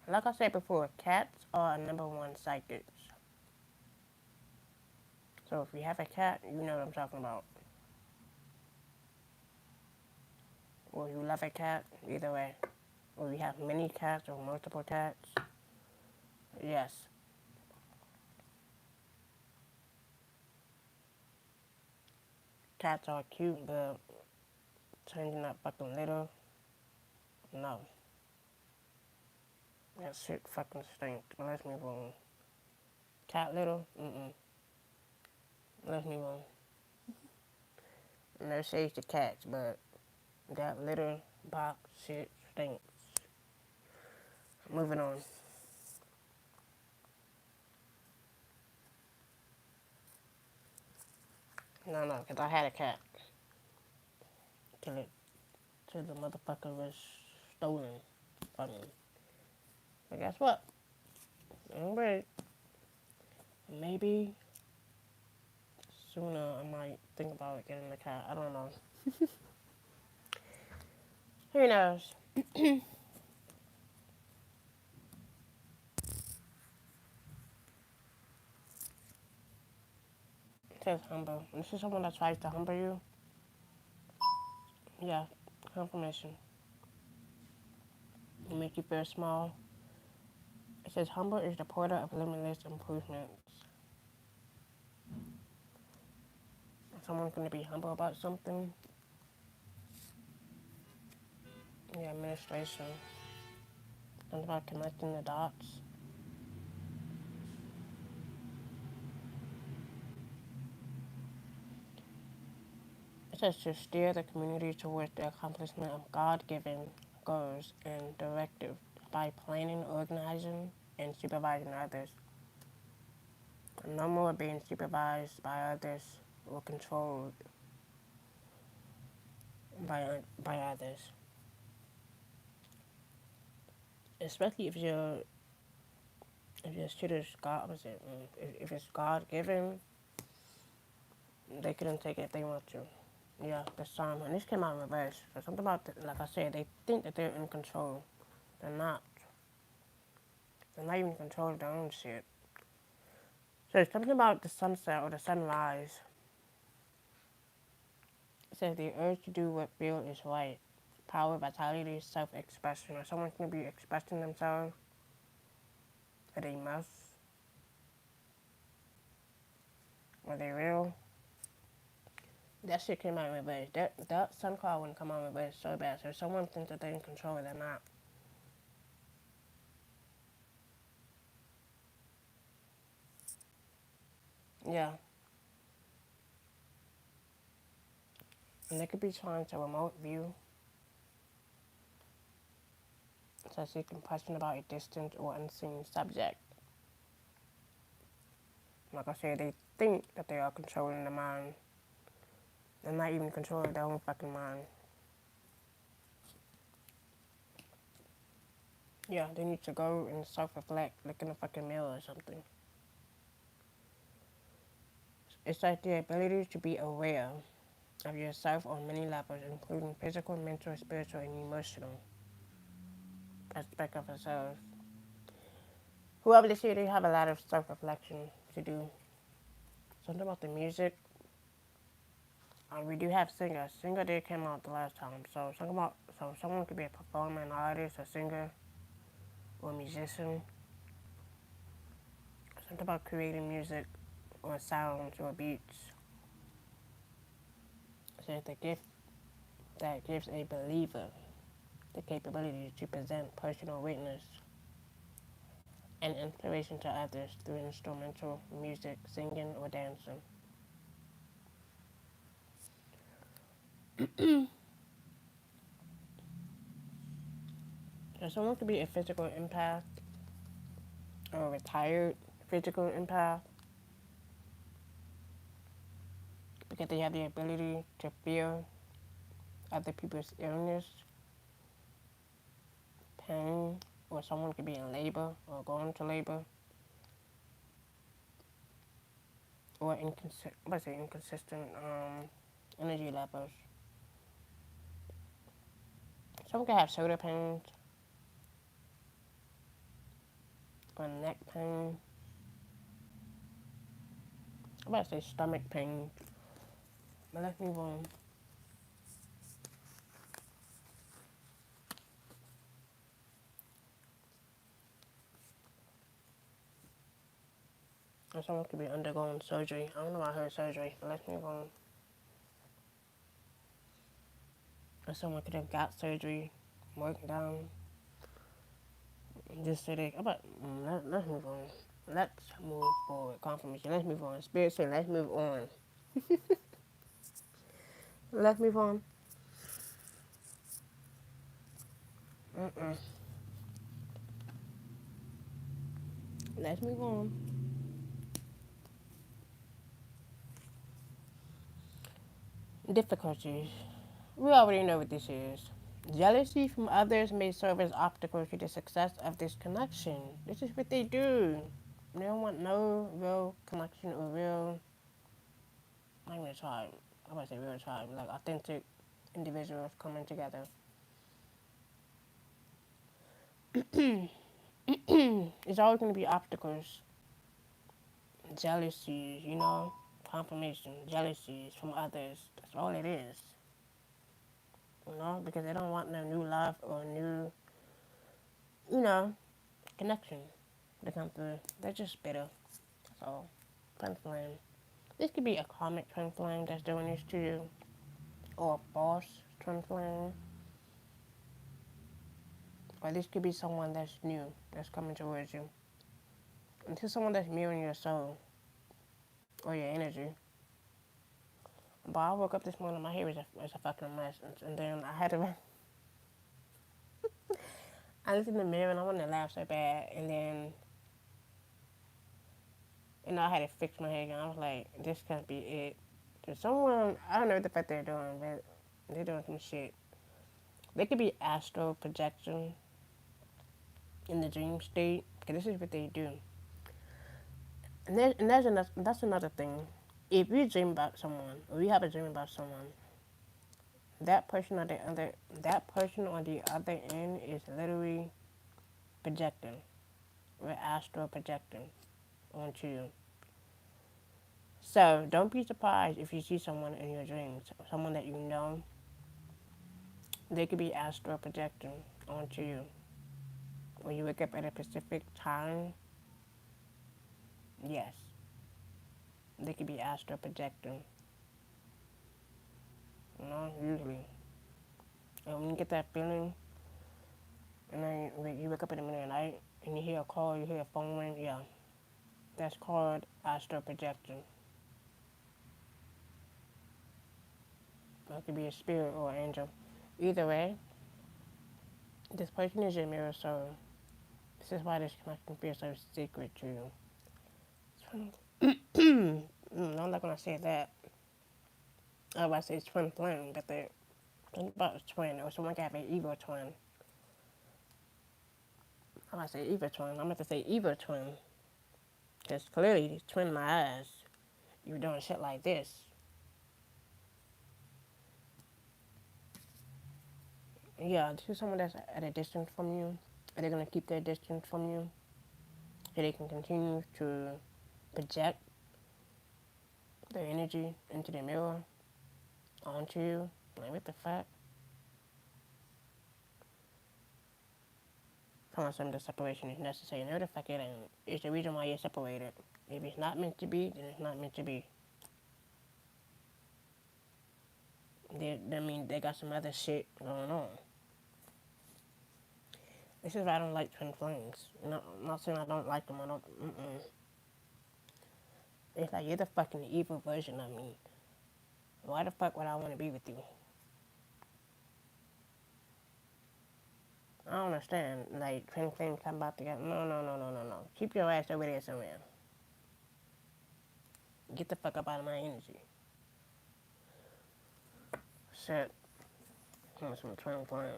Like I said before, cats are number one psychics. So if you have a cat, you know what I'm talking about. Or you love a cat, either way. Or you have many cats or multiple cats. Yes. Cats are cute, but changing that fucking litter, no. That shit fucking stinks. Let's move on. Cat litter, let's move on. No shade to cats, but that litter box shit stinks. Moving on. No, because I had a cat. Till the motherfucker was stolen from me. But guess what? Wait. Maybe sooner I might think about getting a cat. I don't know. Who knows? It says humble. This is someone that tries to humble you. Yeah, confirmation. It make you feel small. It says humble is the portal of limitless improvements. Someone's gonna be humble about something. Yeah, administration. Something about connecting the dots. It says to steer the community towards the accomplishment of God-given goals and directives by planning, organizing, and supervising others. No more being supervised by others or controlled by others. Especially if your shit is God, if it's God given, they couldn't take it if they want to. Yeah, the Psalm, and this came out in reverse. So something about, like I said, they think that they're in control. They're not. They're not even in control of their own shit. So it's something about the sunset or the sunrise. It says the urge to do what feels is right. Power, vitality, self-expression. Or someone can be expressing themselves, or they must. Are they real? That shit came out in reverse. That sun cloud wouldn't come out in reverse so bad. So if someone thinks that they're in control, they're not. Yeah. And they could be trying to remote view. So seeking question about a distant or unseen subject. Like I said, they think that they are controlling the mind. They're not even controlling their own fucking mind. Yeah, they need to go and self-reflect, look in the fucking mirror or something. It's like the ability to be aware of yourself on many levels, including physical, mental, spiritual, and emotional aspect of ourselves. Whoever this year, they have a lot of self-reflection to do. Something about the music. We do have singers. Singer did came out the last time. So someone could be a performer, an artist, a singer, or a musician. Something about creating music or sounds or beats. So it's a gift that gives a believer the capability to present personal witness and inspiration to others through instrumental music, singing, or dancing. So someone could be a physical empath or a retired physical empath because they have the ability to feel other people's illness, pain, or someone could be in labor or going to labor, or inconsistent energy levels. Someone could have shoulder pains or neck pain. I'm about to say stomach pain, but let's move on. Or someone could be undergoing surgery. I don't know why I heard surgery, but let's move on. Or someone could have got surgery, worked down, just so they. Let's move on. Let's move forward. Confirmation. Let's move on. Spirit say, let's move on. Let's move on. Mm-mm. Let's move on. Difficulties. We already know what this is. Jealousy from others may serve as obstacles to the success of this connection. This is what they do. They don't want no real connection or real, not even a tribe. I'm about to say real tribe, like authentic individuals coming together. It's always going to be obstacles, jealousies, confirmation, jealousies from others. That's all it is, because they don't want no new love or new, you know, connection to come through. They're just bitter. That's all. Twin flame. This could be a karmic twin flame that's doing this to you, or a false twin flame, or this could be someone that's new that's coming towards you. And this is someone that's mirroring your soul or your energy. But I woke up this morning, my hair was a fucking mess, and then I had to. I looked in the mirror and I wanted to laugh so bad, and then I had to fix my hair again. I was like, this can't be it. There's someone, I don't know what the fuck they're doing, but they're doing some shit. They could be astral projection in the dream state, because this is what they do. That's another thing. If you dream about someone, or you have a dream about someone, that person on the other end is literally projecting. We're astral projecting onto you. So don't be surprised if you see someone in your dreams, someone that you know. They could be astral projecting onto you. When you wake up at a specific time, yes, they could be astral projecting. Usually. And when you get that feeling, and then you wake up in the middle of the night, and you hear a call, you hear a phone ring, yeah, that's called astral projection. It could be a spirit or an angel. Either way, this person is your mirror soul. This is why this connection feels so sacred to you. I'm not gonna say that. I was about to say twin flame, but think about a twin, or someone can have an evil twin. I'm about to say evil twin. I'm about to say evil twin. Because clearly, twin my ass. You doing shit like this. Yeah, this is someone that's at a distance from you. And they're going to keep their distance from you. And they can continue to project their energy into the mirror, onto you. Like, what the fuck? Telling some the separation is necessary. No, the fuck it ain't. It's the reason why you're separated. If it's not meant to be, then it's not meant to be. That means they got some other shit going on. This is why I don't like twin flames. I'm not saying I don't like them. I don't. It's like you're the fucking evil version of me. Why the fuck would I want to be with you? I don't understand. Like twin flames come back together. No, no, no, no, no, no. Keep your ass over there somewhere. Get the fuck up out of my energy. Shit. Some twin flame.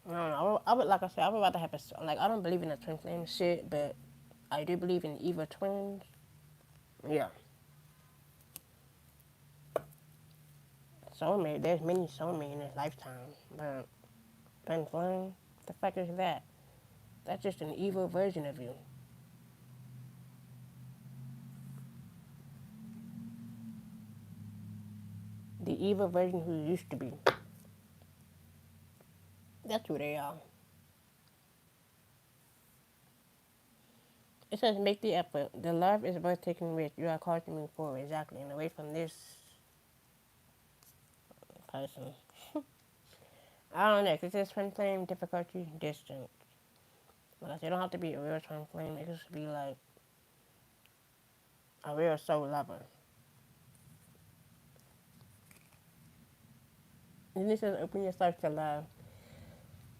I don't know. I would like I said. I would rather have a like. I don't believe in the twin flame shit, but I do believe in evil twins. Yeah. Soulmate. There's many soulmates in this lifetime, but twin flame. The fuck is that? That's just an evil version of you. The evil version who you used to be. That's who they are. It says make the effort. The love is worth taking risk. You are called to move forward. Exactly. And away from this person. I don't know. Because this twin flame, difficulty, distance. Like I said, it don't have to be a real twin flame. It could just be like a real soul lover. And this says open yourself to love.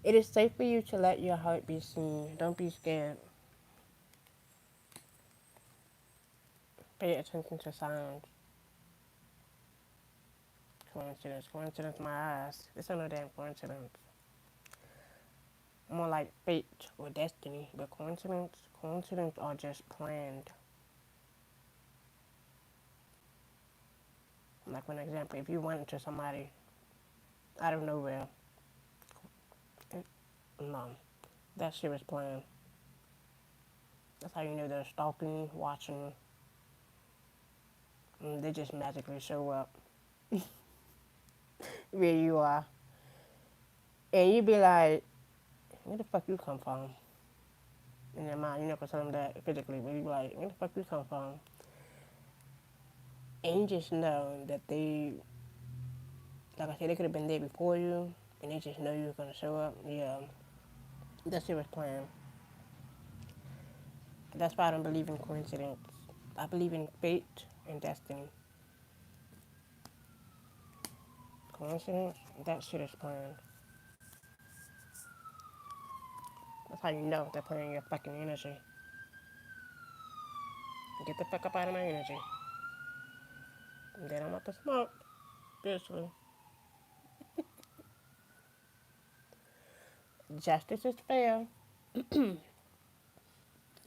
It is safe for you to let your heart be seen. Don't be scared. Pay attention to signs. Coincidence. Coincidence, my eyes. It's no damn coincidence. More like fate or destiny. But coincidence are just planned. Like, for an example, if you went to somebody out of nowhere, no, that shit was planned. That's how you know they're stalking, watching, and they just magically show up where you are. And you be like, where the fuck you come from? In your mind, you're not gonna tell them that physically, but you be like, where the fuck you come from? And you just know that they, like I said, they could have been there before you, and they just know you're gonna show up. Yeah, that shit was planned. That's why I don't believe in coincidence. I believe in fate and destiny. Coincidence? That shit is planned. That's how you know they're playing your fucking energy. Get the fuck up out of my energy. And then I'm about to smoke. Seriously. Justice is fair. You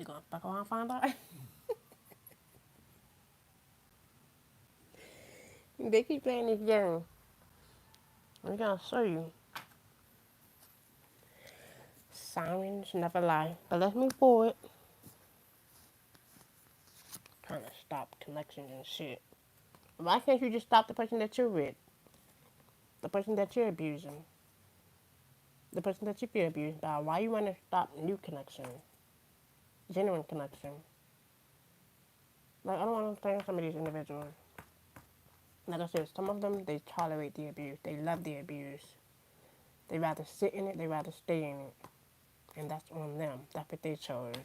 gonna fuck around and find out? They keep playing this game. We're gonna show you. Sirens never lie. But let's move forward. Trying to stop connections and shit. Why can't you just stop the person that you're with? The person that you're abusing? The person that you feel abused by? Why you want to stop new connection? Genuine connection? Like, I don't understand some of these individuals. Like I said, some of them, they tolerate the abuse. They love the abuse. They rather sit in it, they rather stay in it. And that's on them. That's what they chose.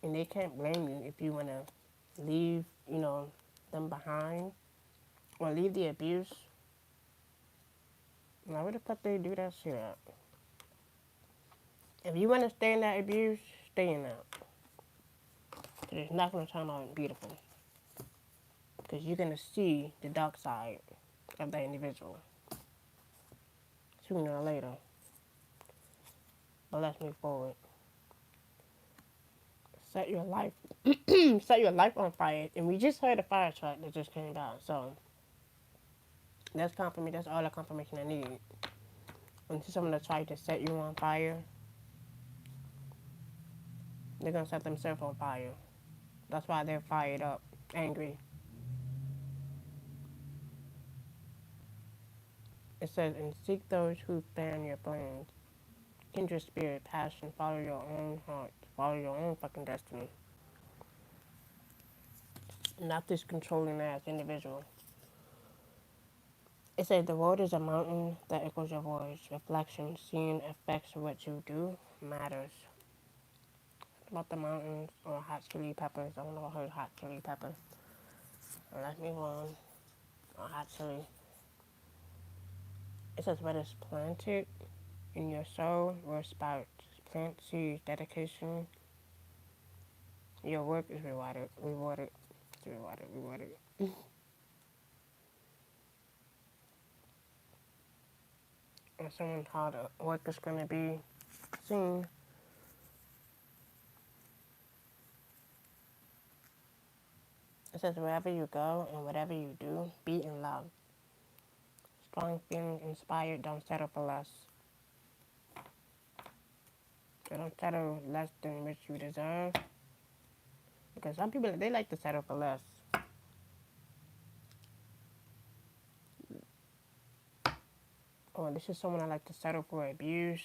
And they can't blame you if you want to leave, them behind. Or leave the abuse. Now, where the fuck they do that shit at? If you want to stay in that abuse, stay in that. Because it's not going to turn out beautiful. Because you're going to see the dark side of that individual. sooner or later. But let's move forward. Set your life, set your life on fire. And we just heard a fire truck that just came down. So that's confirmation. That's all the confirmation I need. When someone that tries to set you on fire, they're gonna set themselves on fire. That's why they're fired up, angry. It says, and seek those who fan your flames. Kindred spirit, passion, follow your own heart, follow your own fucking destiny. Not this controlling ass individual. It says the world is a mountain that echoes your voice. Reflection, seeing effects of what you do matters. About the mountains or hot chili peppers. I don't know if I heard hot chili peppers. Let's move on. Or hot chili. It says what is planted in your soul will sprout. Plant seeds, dedication. Your work is rewarded. Rewarded. Rewarded. Rewarded. And someone how the work is going to be seen. It says wherever you go and whatever you do, be in love. Strong feeling, inspired, don't settle for less. So don't settle less than what you deserve. Because some people, they like to settle for less. Or this is someone that like to settle for abuse.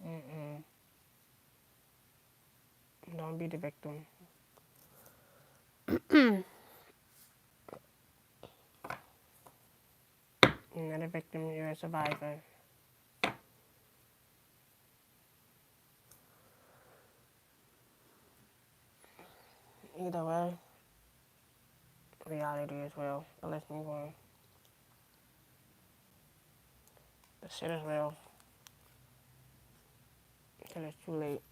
Mm-mm. Don't be the victim. You're not a victim, you're a survivor. Either way, reality is real. But let's move on. The shit is real. Until it's too late.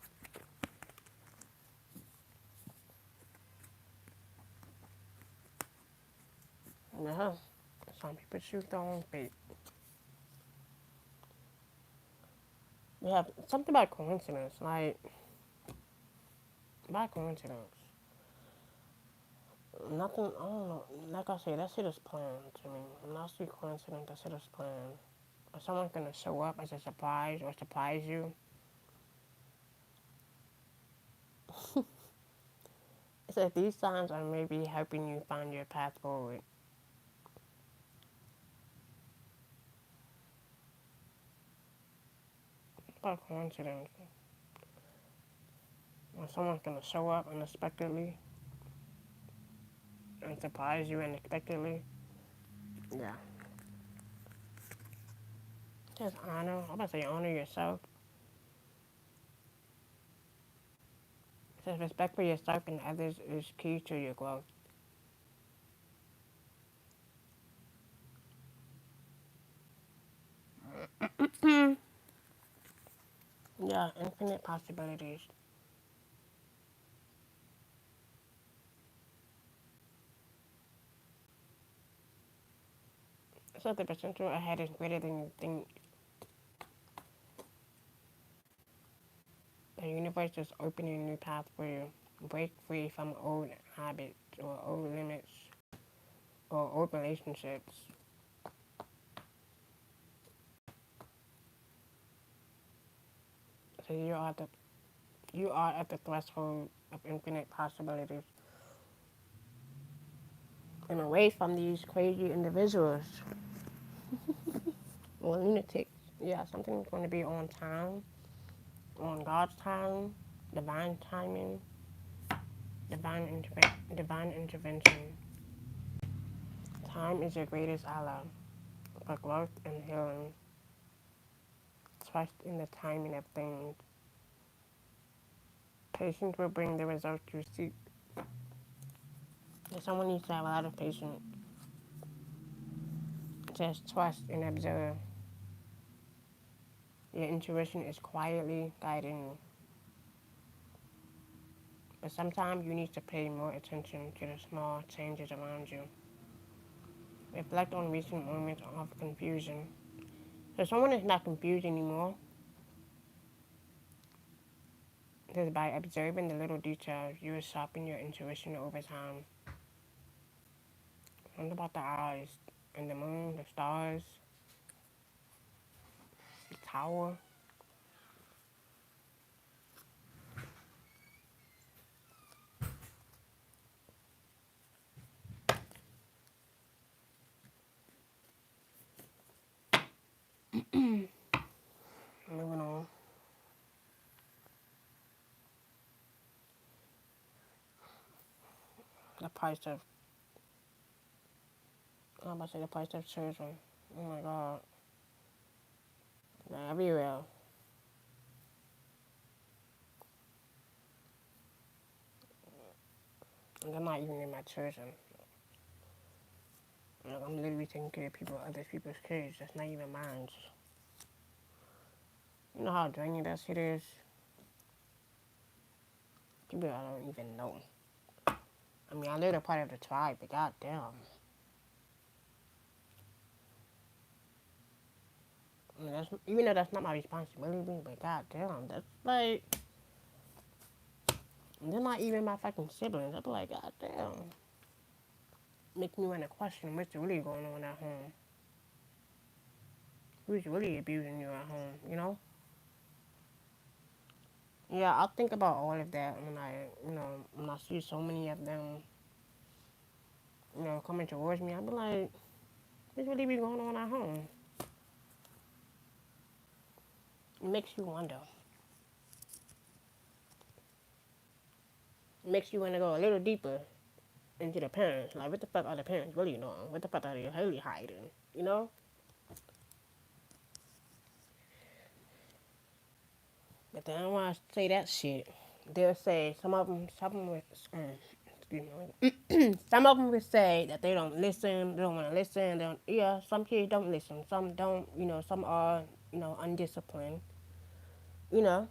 Yeah. Some people choose their own fate. We have something about coincidence, like by coincidence. Nothing, I don't know. Like I say, that shit is planned to me. When I see coincidence, that shit is planned. If someone's gonna show up as a surprise or surprise you, it's like these signs are maybe helping you find your path forward. By coincidence. When someone's gonna show up unexpectedly and surprise you unexpectedly, yeah. Just honor, I'm about to say honor yourself. It says respect for yourself and others is key to your growth. Yeah, infinite possibilities. So the potential ahead is greater than you think. The universe is opening a new path for you. Break free from old habits or old limits or old relationships. So you are at the threshold of infinite possibilities. And away from these crazy individuals or lunatics. Yeah, something's going to be on time, on God's time, divine timing, divine intervention. Time is your greatest ally for growth and healing. Trust in the timing of things. Patience will bring the results you seek. If someone needs to have a lot of patience, just trust and observe. Your intuition is quietly guiding you. But sometimes you need to pay more attention to the small changes around you. Reflect on recent moments of confusion. So someone is not confused anymore. Just by observing the little details, you will sharpen your intuition over time. Think about the eyes and the moon, the stars, the tower. Moving on. The price of, I'm about to say the price of children. Oh my God. They're everywhere. And they're not even in my children. Like, I'm literally taking care of other people's kids. That's not even mine. You know how draining that shit is? People I don't even know. I mean, I live a part of the tribe, but goddamn. I mean, even though that's not my responsibility, but goddamn, that's like, they're not even my fucking siblings. I'd be like, goddamn. Make me want to question what's really going on at home. Who's really abusing you at home, you know? Yeah, I'll think about all of that when I see so many of them, coming towards me. I'll be like, what's really be going on at home? It makes you wonder. It makes you want to go a little deeper into the parents. Like, what the fuck are the parents really doing? What the fuck are they really hiding? You know? But then when I say that shit, they'll say some of them excuse me, some of them will say that they don't listen, they don't want to listen. They don't, yeah, some kids don't listen, some don't, some are, undisciplined. You know,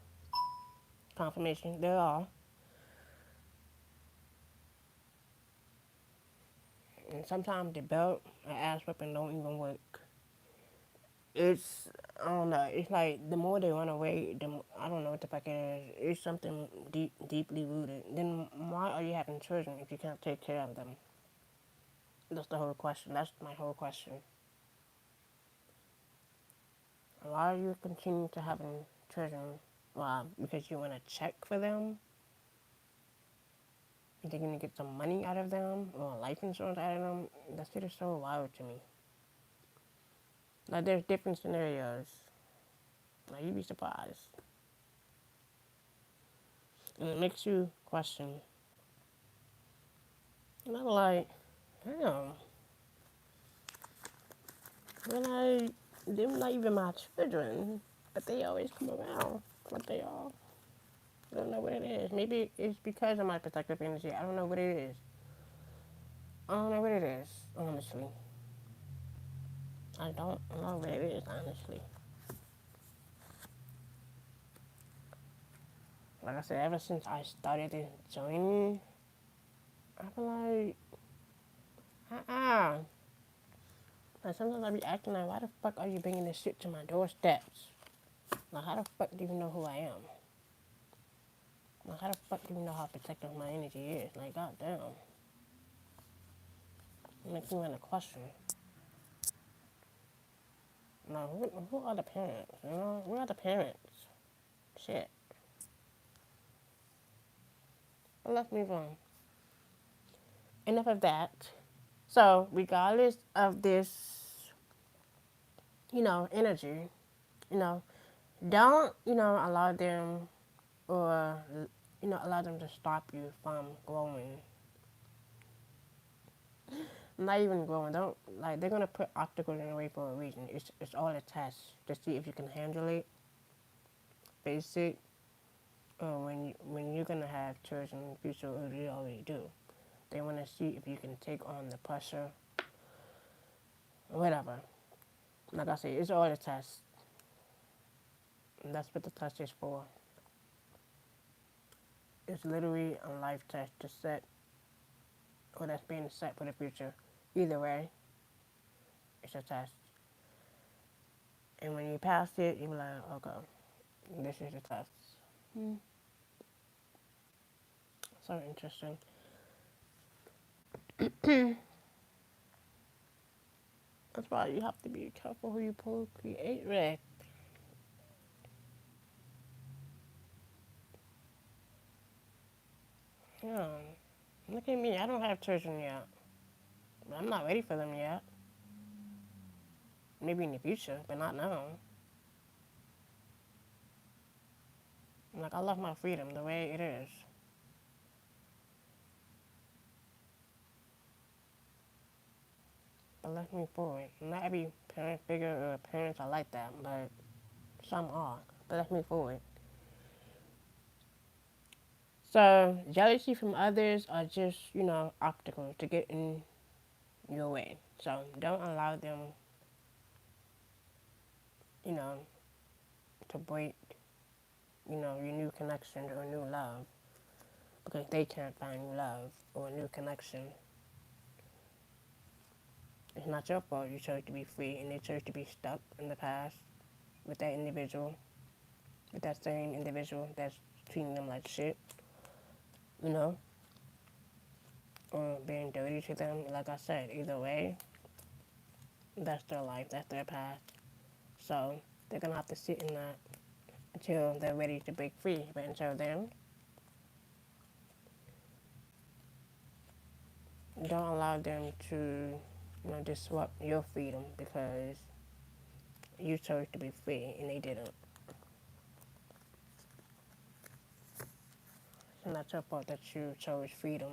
confirmation, there are. And sometimes the belt or ass whipping don't even work. It's, I don't know, it's like the more they run away, I don't know what the fuck it is. It's something deeply rooted. Then why are you having children if you can't take care of them? That's the whole question. That's my whole question. Why are you continuing to having children? Why? Because you want to check for them? You think you're going to get some money out of them? Or life insurance out of them? That shit is so wild to me. Like, there's different scenarios. Like, you'd be surprised. And it makes you question. And I'm like, damn. They're not even my children. But they always come around. But they are. I don't know what it is. Maybe it's because of my protective energy. I don't know what it is. I don't know what it is, honestly. I don't know what it is, honestly. Like I said, ever since I started joining, I feel like, Like sometimes I be acting like, why the fuck are you bringing this shit to my doorsteps? Like, how the fuck do you know who I am? Like, how the fuck do you know how protective my energy is? Like, goddamn. It makes me want to question. Like, who are the parents? You know, where are the parents? Shit. But let's move on. Enough of that. So, regardless of this, energy, you know, don't, allow them or, allow them to stop you from growing. Not even growing. Don't, like, they're going to put obstacles in the way for a reason. It's all a test to see if you can handle it, face it, or when you're going to have children in the future, or you already do. They want to see if you can take on the pressure, or whatever. Like I say, it's all a test. And that's what the test is for. It's literally a life test to set, or that's being set for the future. Either way. It's a test. And when you pass it, you be like, okay, this is the test. Hmm. So interesting. That's why you have to be careful who you procreate with. Yeah. Look at me. I don't have children yet. I'm not ready for them yet. Maybe in the future, but not now. Like, I love my freedom the way it is. But let's move forward. Not every parent figure or parents are like that, but some are. But let's move forward. So, jealousy from others are just, obstacles to get in your way. So, don't allow them, you know, to break, your new connection or new love because they can't find new love or a new connection. It's not your fault you chose to be free and they chose to be stuck in the past with that individual, with that same individual that's treating them like shit, you know, or being dirty to them. Like I said, either way, that's their life, that's their path. So they're gonna have to sit in that until they're ready to break free. But until then, don't allow them to, disrupt your freedom because you chose to be free and they didn't. It's not your fault that you chose freedom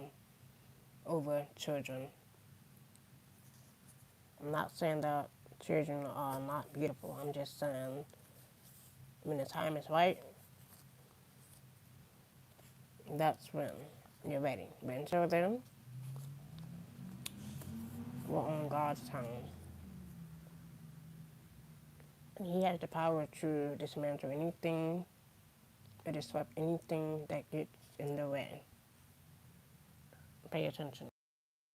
over children. I'm not saying that children are not beautiful. I'm just saying when the time is right, that's when you're ready. But until then, we're on God's time. And He has the power to dismantle anything or disrupt anything that gets in the way. Pay attention.